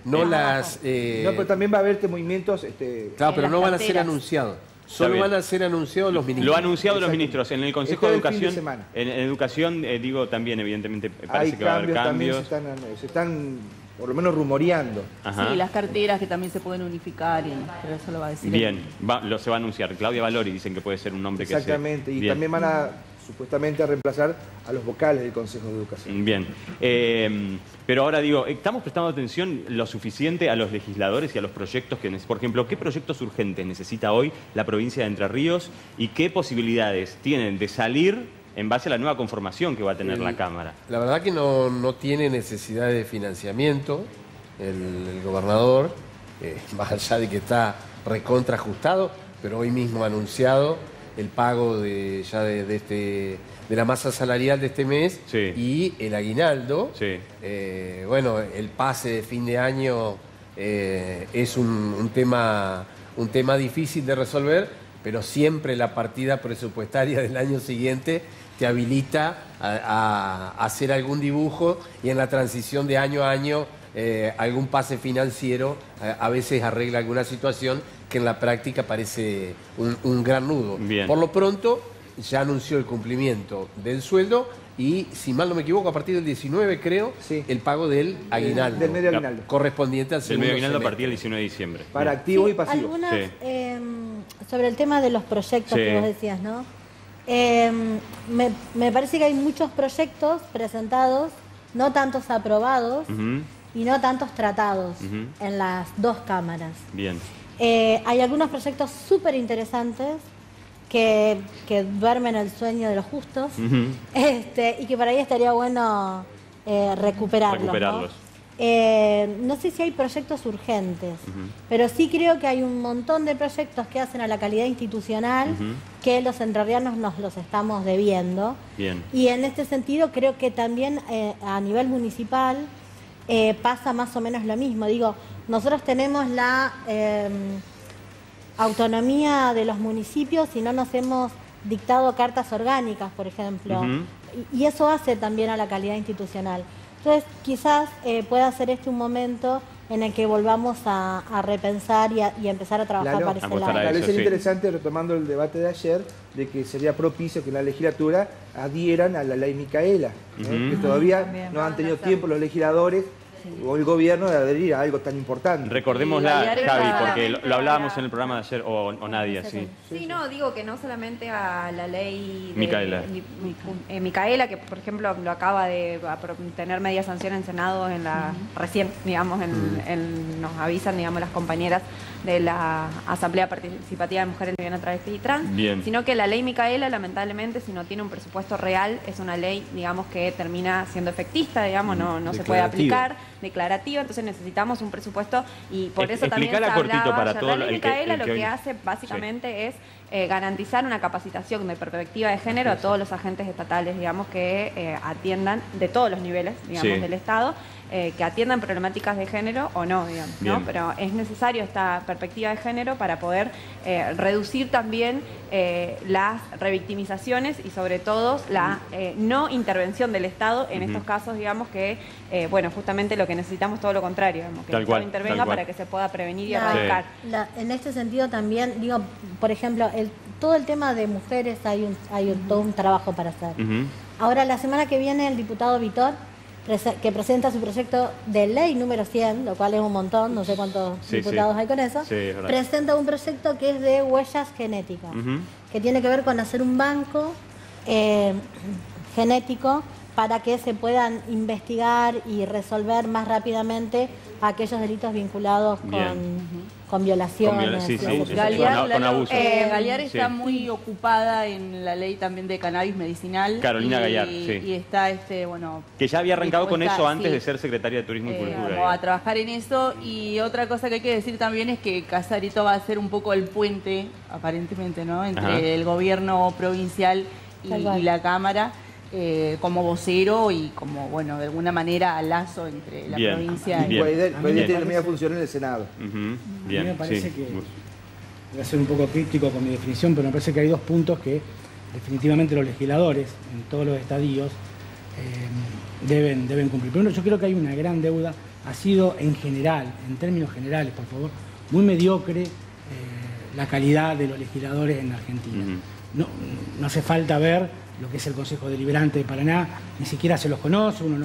No las... No, pero también va a haber movimientos... claro, pero no van a ser anunciados. Solo van a ser anunciados los ministros. Lo han anunciado los ministros. En el Consejo de Educación, en educación digo también, evidentemente, parece que va a haber cambios. Se están por lo menos rumoreando. Sí, las carteras que también se pueden unificar, pero eso lo va a decir. Bien, se va a anunciar. Claudia Valori dicen que puede ser un nombre que exactamente, y también van a supuestamente a reemplazar a los vocales del Consejo de Educación. Bien, pero ahora digo, ¿estamos prestando atención lo suficiente a los legisladores y a los proyectos que necesitan? Por ejemplo, ¿qué proyectos urgentes necesita hoy la provincia de Entre Ríos y qué posibilidades tienen de salir en base a la nueva conformación que va a tener la Cámara? La verdad que no tiene necesidad de financiamiento el gobernador, más allá de que está recontra ajustado, pero hoy mismo ha anunciado el pago de la masa salarial de este mes y el aguinaldo. Bueno, el pase de fin de año es un tema difícil de resolver, pero siempre la partida presupuestaria del año siguiente te habilita a hacer algún dibujo y en la transición de año a año algún pase financiero a veces arregla alguna situación que en la práctica parece un gran nudo. Bien. Por lo pronto ya anunció el cumplimiento del sueldo y, si mal no me equivoco, a partir del 19, creo, el pago del aguinaldo. Del medio aguinaldo. Correspondiente al segundo medio aguinaldo semestre. a partir del 19 de diciembre. Para activos y pasivos. Algunas, sobre el tema de los proyectos que vos decías, ¿no? Me parece que hay muchos proyectos presentados, no tantos aprobados y no tantos tratados en las dos cámaras. Bien. Hay algunos proyectos súper interesantes que duermen el sueño de los justos y que por ahí estaría bueno recuperarlos. ¿no? No sé si hay proyectos urgentes, pero sí creo que hay un montón de proyectos que hacen a la calidad institucional que los entrerrianos nos los estamos debiendo. Bien. Y en este sentido creo que también a nivel municipal pasa más o menos lo mismo. Digo, nosotros tenemos la autonomía de los municipios y no nos hemos dictado cartas orgánicas, por ejemplo. Y eso hace también a la calidad institucional. Entonces, quizás pueda ser este un momento en el que volvamos a repensar y empezar a trabajar para ese lado. Tal vez sería interesante, retomando el debate de ayer, de que sería propicio que en la legislatura adhieran a la ley Micaela, que todavía no han tenido tiempo los legisladores o el gobierno de adherir a algo tan importante. Recordémosla, Javi, porque lo hablábamos en el programa de ayer, o Nadia, sí. Sí, no, digo que no solamente a la ley de Micaela. Micaela, que por ejemplo lo acaba de tener media sanción en Senado en la recién, digamos, nos avisan, digamos, las compañeras de la Asamblea Participativa de Mujeres Lesbianas, Travestis y Trans, sino que la ley Micaela, lamentablemente, si no tiene un presupuesto real, es una ley, digamos, que termina siendo efectista, digamos, no se puede aplicar, declarativa, entonces necesitamos un presupuesto y por eso también se hablaba para todo la ley Micaela lo que hace básicamente es garantizar una capacitación de perspectiva de género a todos los agentes estatales, digamos, que atiendan de todos los niveles, digamos, del Estado, que atiendan problemáticas de género o no, digamos, ¿no? Pero es necesario esta perspectiva de género para poder reducir también las revictimizaciones y sobre todo la no intervención del Estado en estos casos, digamos, que, bueno, justamente lo que necesitamos todo lo contrario, digamos, que el Estado intervenga para que se pueda prevenir y erradicar. En este sentido también, digo, por ejemplo, todo el tema de mujeres hay todo un trabajo para hacer. Ahora, la semana que viene, el diputado Vitor que presenta su proyecto de ley número 100, lo cual es un montón, no sé cuántos diputados hay con eso, presenta un proyecto que es de huellas genéticas, que tiene que ver con hacer un banco genético para que se puedan investigar y resolver más rápidamente aquellos delitos vinculados con violaciones. Galear está muy ocupada en la ley también de cannabis medicinal. Carolina Galear, y está, que ya había arrancado con eso antes de ser secretaria de Turismo y Cultura. Vamos a trabajar en eso. Y otra cosa que hay que decir también es que Casareto va a ser un poco el puente, aparentemente, ¿no?, entre el gobierno provincial y la Cámara. Como vocero y como, bueno, de alguna manera lazo entre la provincia y... Puede tener media función en el Senado. A mí me parece que, voy a ser un poco crítico con mi definición, pero me parece que hay dos puntos que definitivamente los legisladores en todos los estadios deben cumplir. Primero, yo creo que hay una gran deuda, ha sido en general, en términos generales, por favor, muy mediocre la calidad de los legisladores en Argentina. No hace falta ver lo que es el Consejo Deliberante de Paraná, ni siquiera se los conoce, uno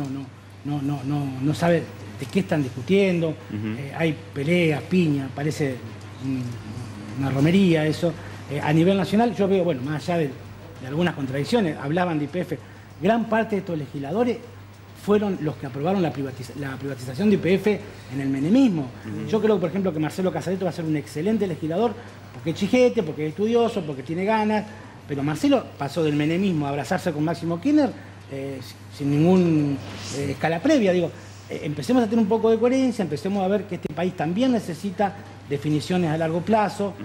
no sabe de qué están discutiendo, hay peleas, piña, parece una romería eso. A nivel nacional yo veo, bueno, más allá de algunas contradicciones, hablaban de YPF, gran parte de estos legisladores fueron los que aprobaron la privatización de YPF en el menemismo. Yo creo, por ejemplo, que Marcelo Casareto va a ser un excelente legislador, porque es chijete, porque es estudioso, porque tiene ganas. Pero Marcelo pasó del menemismo a abrazarse con Máximo Kirchner sin ninguna escala previa. Digo, empecemos a tener un poco de coherencia, empecemos a ver que este país también necesita definiciones a largo plazo,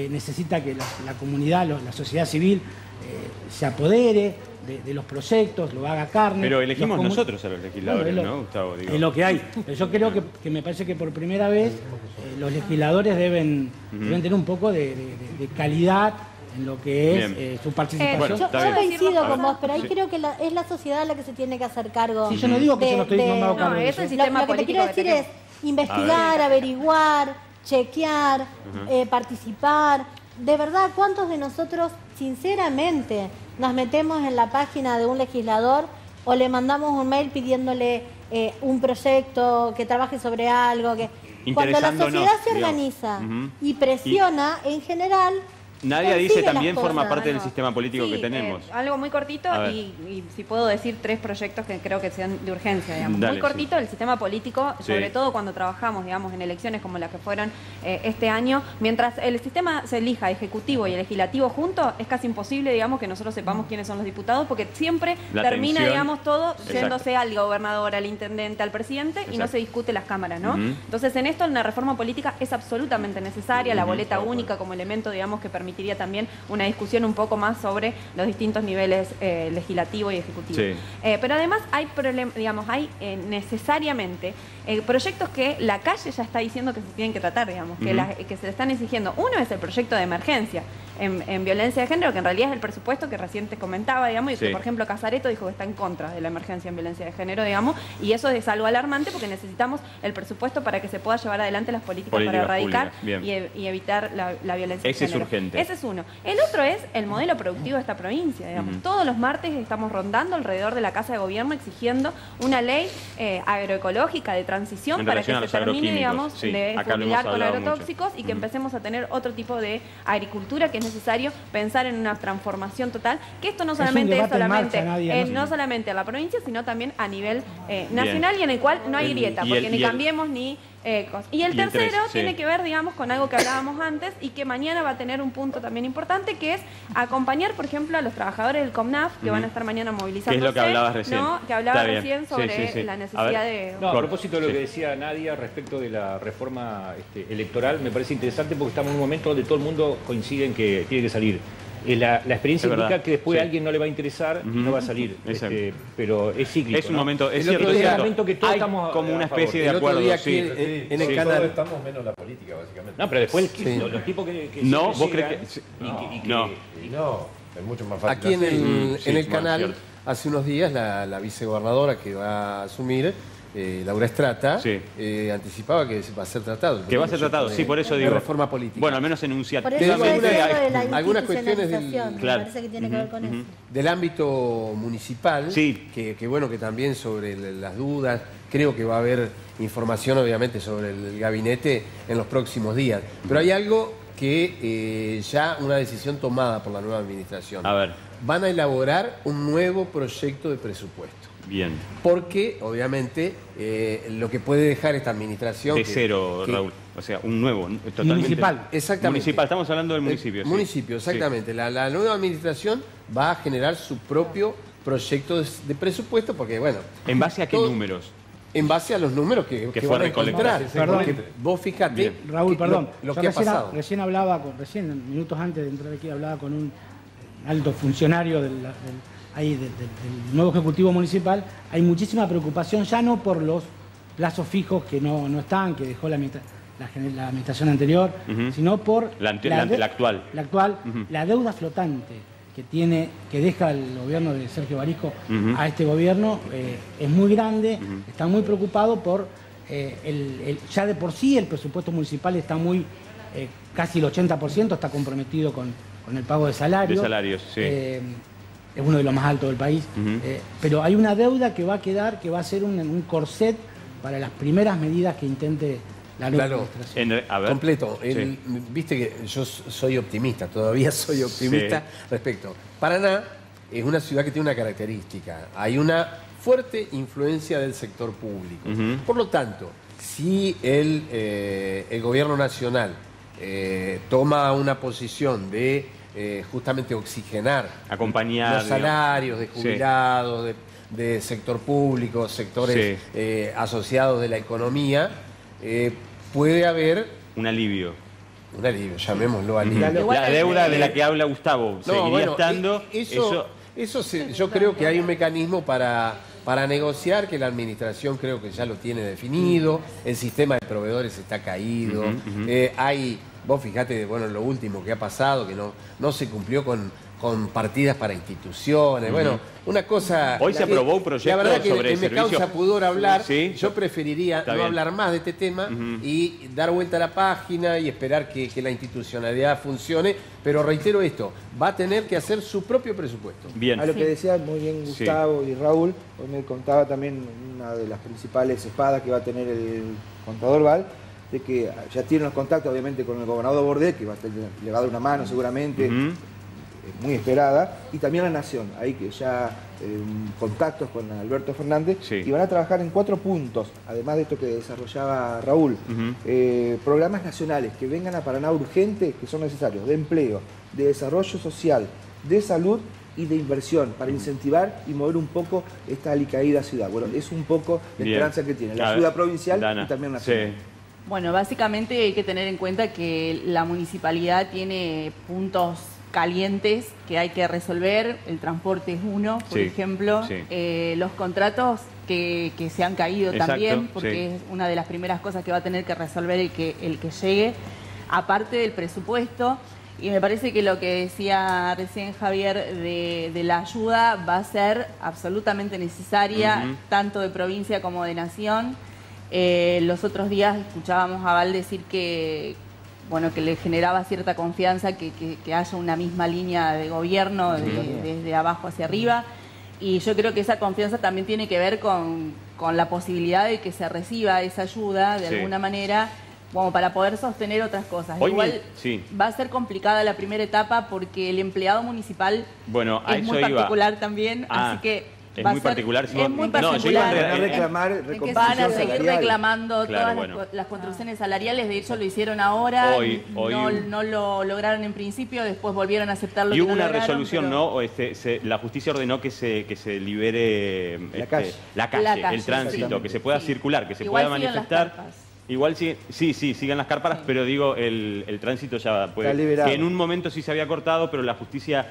necesita que la comunidad, la sociedad civil se apodere de los proyectos, lo haga carne. Pero elegimos nosotros a los legisladores, ¿no, Gustavo? Digo. Es lo que hay. Pero yo creo que me parece que por primera vez los legisladores deben tener un poco de calidad en lo que es su participación. Yo coincido con vos, pero ahí creo que es la sociedad la que se tiene que hacer cargo. Sí, yo no digo que yo no estoy tomando cargo de eso. Lo que te quiero decir es investigar, averiguar, chequear, participar. De verdad, ¿cuántos de nosotros, sinceramente, nos metemos en la página de un legislador o le mandamos un mail pidiéndole un proyecto, que trabaje sobre algo? Cuando la sociedad se organiza y presiona, en general... Nadie dice también forma parte del sistema político que tenemos. Algo muy cortito y si puedo decir 3 proyectos que creo que sean de urgencia, digamos. Dale, muy cortito, el sistema político, sobre todo cuando trabajamos, digamos, en elecciones como las que fueron este año, mientras el sistema se elija ejecutivo y legislativo juntos, es casi imposible, digamos, que nosotros sepamos quiénes son los diputados, porque siempre termina, digamos, todo yéndose al gobernador, al intendente, al presidente y no se discute las cámaras, ¿no? Entonces, en esto, una reforma política es absolutamente necesaria, la boleta única como elemento, digamos, que permitiría también una discusión un poco más sobre los distintos niveles legislativo y ejecutivo. Pero además hay digamos, hay necesariamente proyectos que la calle ya está diciendo que se tienen que tratar, digamos, que se le están exigiendo. Uno es el proyecto de emergencia en violencia de género, que en realidad es el presupuesto que recién te comentaba, digamos, y que, por ejemplo, Casareto dijo que está en contra de la emergencia en violencia de género, digamos, y eso es algo alarmante porque necesitamos el presupuesto para que se pueda llevar adelante las políticas para erradicar y evitar la violencia de género. Ese es urgente. Ese es uno. El otro es el modelo productivo de esta provincia, digamos. Todos los martes estamos rondando alrededor de la Casa de Gobierno exigiendo una ley agroecológica de transición para que se termine, digamos, de fumigar con agrotóxicos y que empecemos a tener otro tipo de agricultura, que es necesario pensar en una transformación total, que esto no solamente es no solamente a la provincia, sino también a nivel nacional, y en el cual no hay grieta, porque ni cambiemos ni... Y el tercero tiene que ver, digamos, con algo que hablábamos antes y que mañana va a tener un punto también importante, que es acompañar, por ejemplo, a los trabajadores del COMNAF, que van a estar mañana movilizándose. Que es lo que hablabas recién. ¿No? Que hablaba recién sobre la necesidad de... No, a propósito de lo que decía Nadia respecto de la reforma electoral, me parece interesante porque estamos en un momento donde todo el mundo coincide en que tiene que salir. La experiencia indica que después a alguien no le va a interesar y no va a salir, pero es cíclico. Es un momento, es cierto, es un momento que todos estamos como una especie de acuerdo. En el canal estamos menos la política, básicamente. No, pero después los tipos que no, vos crees que no, es mucho más fácil. Aquí en el canal, hace unos días, la vicegobernadora que va a asumir Laura Estrata, anticipaba que va a ser tratado. Que va a ser tratado, sí, por eso digo. De reforma política. Bueno, al menos enunciativamente. Hay algunas cuestiones me parece que tiene que ver con eso. Del ámbito municipal, que bueno, que también sobre las dudas, creo que va a haber información obviamente sobre el gabinete en los próximos días. Pero hay algo que ya una decisión tomada por la nueva administración. A ver. Van a elaborar un nuevo proyecto de presupuesto. Bien. Porque, obviamente, lo que puede dejar esta administración... De cero, Raúl. O sea, un nuevo, totalmente... Municipal. Exactamente. Municipal, estamos hablando del municipio. Municipio, exactamente. La nueva administración va a generar su propio proyecto de presupuesto porque, bueno... ¿En base a qué números? En base a los números que van a encontrar. Perdón. Vos fijate... Raúl, perdón. Lo que ha pasado. Recién hablaba, minutos antes de entrar aquí, hablaba con un alto funcionario del nuevo Ejecutivo Municipal. Hay muchísima preocupación, ya no por los plazos fijos que no están, que dejó la administración anterior, sino por la actual. La actual, la deuda flotante que deja el gobierno de Sergio Barisco a este gobierno es muy grande. Está muy preocupado por ya de por sí el presupuesto municipal está muy casi el 80% está comprometido con el pago de salarios. De salarios, sí. Es uno de los más altos del país. Pero hay una deuda que va a quedar, que va a ser un corset para las primeras medidas que intente la nueva administración. A ver. Completo. Viste que yo soy optimista, todavía soy optimista respecto. Paraná es una ciudad que tiene una característica. Hay una fuerte influencia del sector público. Por lo tanto, si el gobierno nacional toma una posición de justamente oxigenar, acompañar los salarios de jubilados, de sector público, sectores asociados de la economía, puede haber un alivio. Un alivio, llamémoslo alivio. La deuda de la que habla Gustavo seguiría estando. Yo creo que hay un mecanismo para negociar, que la administración creo que ya lo tiene definido, el sistema de proveedores está caído, vos fijate, bueno, lo último que ha pasado, que no se cumplió con partidas para instituciones, bueno, una cosa... Hoy se aprobó un proyecto sobre servicios... La verdad que me causa pudor hablar, yo preferiría no hablar más de este tema y dar vuelta a la página y esperar que la institucionalidad funcione, pero reitero esto, va a tener que hacer su propio presupuesto. Bien. A lo que decía muy bien Gustavo y Raúl, hoy me contaba también una de las principales espadas que va a tener el contador Val, de que ya tiene los contactos obviamente con el gobernador Bordet, que le va a dar una mano seguramente, muy esperada, y también la Nación, ahí que ya contactos con Alberto Fernández, y van a trabajar en 4 puntos, además de esto que desarrollaba Raúl, programas nacionales que vengan a Paraná urgentes, que son necesarios, de empleo, de desarrollo social, de salud y de inversión, para incentivar y mover un poco esta alicaída ciudad. Bueno, es un poco la esperanza que tiene la ciudad provincial y también nacional. Bueno, básicamente hay que tener en cuenta que la municipalidad tiene puntos calientes que hay que resolver. El transporte es uno, por ejemplo. Los contratos que se han caído también, porque es una de las primeras cosas que va a tener que resolver el que llegue, aparte del presupuesto. Y me parece que lo que decía recién Javier de la ayuda va a ser absolutamente necesaria, tanto de provincia como de nación. Los otros días escuchábamos a Val decir que le generaba cierta confianza que haya una misma línea de gobierno desde abajo hacia arriba, y yo creo que esa confianza también tiene que ver con la posibilidad de que se reciba esa ayuda de alguna manera, como para poder sostener otras cosas. Igual va a ser complicada la primera etapa porque el empleado municipal es muy particular también, así que es muy particular. Es muy particular. Van a seguir reclamando todas las construcciones salariales. De hecho, lo hicieron ahora. No lo lograron en principio, después volvieron a aceptarlo. Y hubo una resolución, ¿no? La justicia ordenó que se libere la calle, el tránsito, que se pueda circular, que se pueda manifestar. Igual sí, sigan las carpas, pero digo, el tránsito ya puede... Que en un momento sí se había cortado, pero la justicia,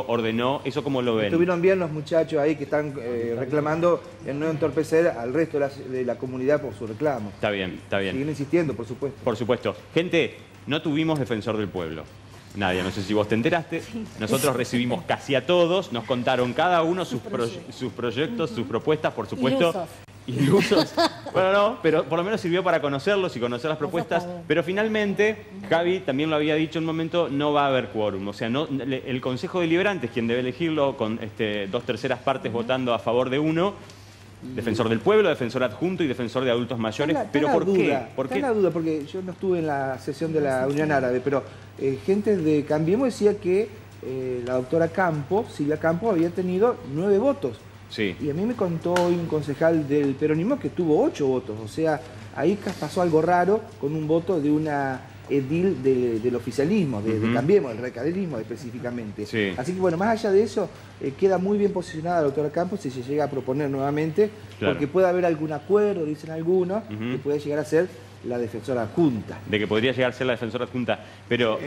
ordenó. ¿Eso cómo lo ven? Estuvieron bien los muchachos ahí que están reclamando en no entorpecer al resto de la comunidad por su reclamo. Está bien. Siguen insistiendo, por supuesto. Por supuesto. Gente, no tuvimos defensor del pueblo. Nadia, no sé si vos te enteraste. Nosotros recibimos casi a todos, nos contaron cada uno sus proyectos, sus propuestas, por supuesto. ilusos. Bueno, no, pero por lo menos sirvió para conocerlos y conocer las propuestas. Pero finalmente, Javi también lo había dicho en un momento, no va a haber quórum. O sea, el Consejo Deliberante es quien debe elegirlo con 2/3 partes votando a favor de uno. Defensor del pueblo, defensor adjunto y defensor de adultos mayores. ¿Pero por qué? Está la duda, porque yo no estuve en la sesión de la Unión Árabe, pero gente de Cambiemos decía que la doctora Campos, Silvia Campos, había tenido 9 votos. Sí. Y a mí me contó hoy un concejal del peronismo que tuvo 8 votos. O sea, ahí pasó algo raro con un voto de una edil del oficialismo, de Cambiemos, del recaderismo específicamente. Sí. Así que bueno, más allá de eso, queda muy bien posicionada la doctora Campos si se llega a proponer nuevamente, porque puede haber algún acuerdo, dicen algunos, que puede llegar a ser la defensora adjunta. De que podría llegar a ser la defensora adjunta. Pero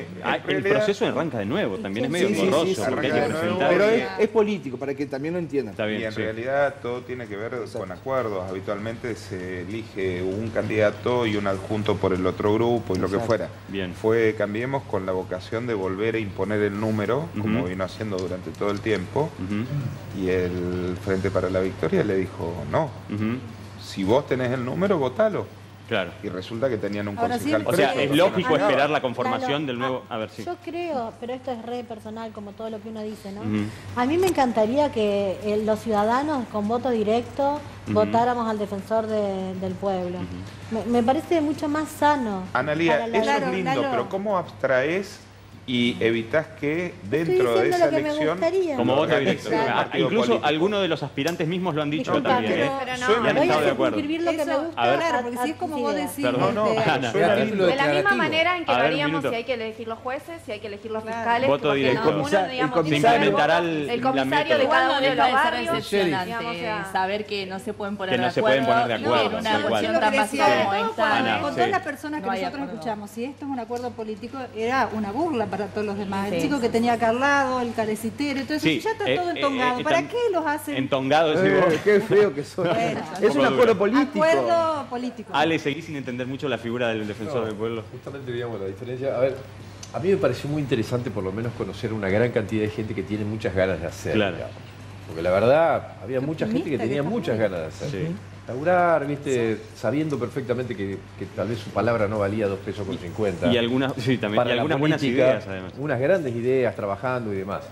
el proceso arranca de nuevo, también es medio engorroso, porque hay que presentar. Pero es político, para que también lo entiendan. Está bien, y en realidad todo tiene que ver con acuerdos. Habitualmente se elige un candidato y un adjunto por el otro grupo y lo que fuera. Bien. Fue Cambiemos con la vocación de volver a imponer el número, como vino haciendo durante todo el tiempo, y el Frente para la Victoria le dijo, no, si vos tenés el número, votalo. Claro. Y resulta que tenían un Ahora concejal. sí, o sea, es lógico esperar la conformación Claro. del nuevo... A ver, sí. Yo creo, pero esto es re personal, como todo lo que uno dice, ¿no? A mí me encantaría que los ciudadanos con voto directo votáramos al defensor del pueblo. Me parece mucho más sano. Analía, eso es lindo, pero ¿cómo abstraes y evitas que dentro de esa elección... Como voto directo. Incluso algunos de los aspirantes mismos lo han dicho también. Pero no, han estado de acuerdo. Lo que me gusta, claro, porque si es como vos decís... Perdón, Ana. De la misma manera en que A lo ver, haríamos minuto. si hay que elegir los jueces, si hay que elegir los fiscales. Voto porque directo. no, uno, digamos, Se implementará el comisario de cada uno de los barrios. Excepcionante saber que no se pueden poner de acuerdo. Que no se pueden poner de acuerdo. En una cuestión tan básica como esta. Con todas las personas que nosotros escuchamos, si esto es un acuerdo político, era una burla para todos los demás. El chico que tenía acá al lado, el carecitero, entonces ya está todo entongado. ¿Para qué los hacen? Entongado. Qué feo que son. Es un acuerdo político. Acuerdo político. Ale, seguís sin entender mucho la figura del defensor del pueblo. Justamente, digamos, la diferencia. A ver, a mí me pareció muy interesante por lo menos conocer una gran cantidad de gente que tiene muchas ganas de hacer. Claro. Digamos. Porque la verdad, había mucha gente que tenía muchas ganas de hacer. Sí. Laburar, viste, sabiendo perfectamente que tal vez su palabra no valía 2 pesos con 50. Y algunas, sí, también, para y algunas la buenas política, ideas, además. unas grandes ideas, trabajando y demás.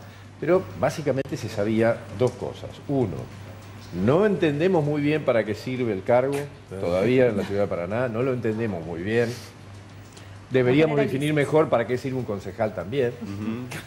Pero básicamente se sabía 2 cosas. Uno, no entendemos muy bien para qué sirve el cargo, todavía en la ciudad de Paraná, no lo entendemos muy bien. Deberíamos definir mejor para qué sirve un concejal también.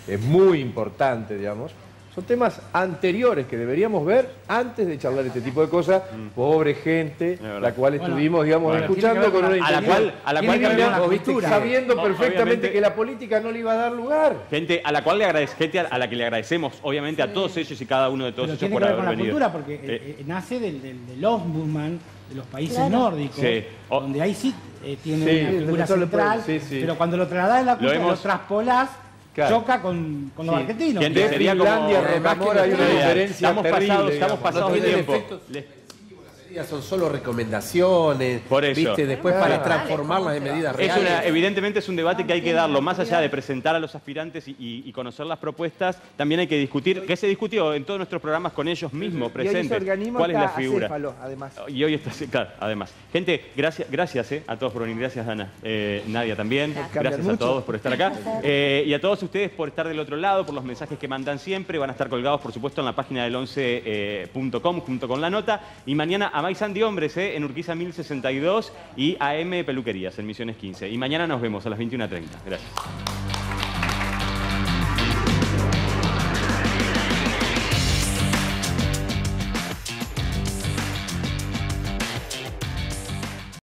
Es muy importante, digamos. Son temas anteriores que deberíamos ver antes de charlar este tipo de cosas. Pobre gente, la cual estuvimos, digamos, escuchando con una intención. A la cual cambiamos la postura, sabiendo perfectamente que la política no le iba a dar lugar. Gente a la cual a la que le agradecemos, obviamente, a todos ellos y cada uno de todos ellos por haber con la venido. cultura, porque nace del ombudsman de los países nórdicos, donde ahí sí tiene una figura central, pero cuando lo trasladás en la cultura, lo traspolás. Claro. Choca con los argentinos. Gente, sería como... Remamora, hay una diferencia terrible. Estamos pasados de tiempo. Son solo recomendaciones, por eso. ¿viste? Después para transformarlas en medidas reales. Evidentemente es un debate que hay que darlo, más allá de presentar a los aspirantes y conocer las propuestas, también hay que discutir, que se discutió en todos nuestros programas con ellos mismos presentes, cuál es la figura. Además. Y hoy está, claro, además. Gente, gracias a todos por venir, gracias Ana, Nadia también, gracias a todos por estar acá, y a todos ustedes por estar del otro lado, por los mensajes que mandan siempre, van a estar colgados por supuesto en la página del 11.com junto con la nota, y mañana a Amay Sandy Hombres, en Urquiza 1062 y AM Peluquerías en Misiones 15. Y mañana nos vemos a las 21:30. Gracias.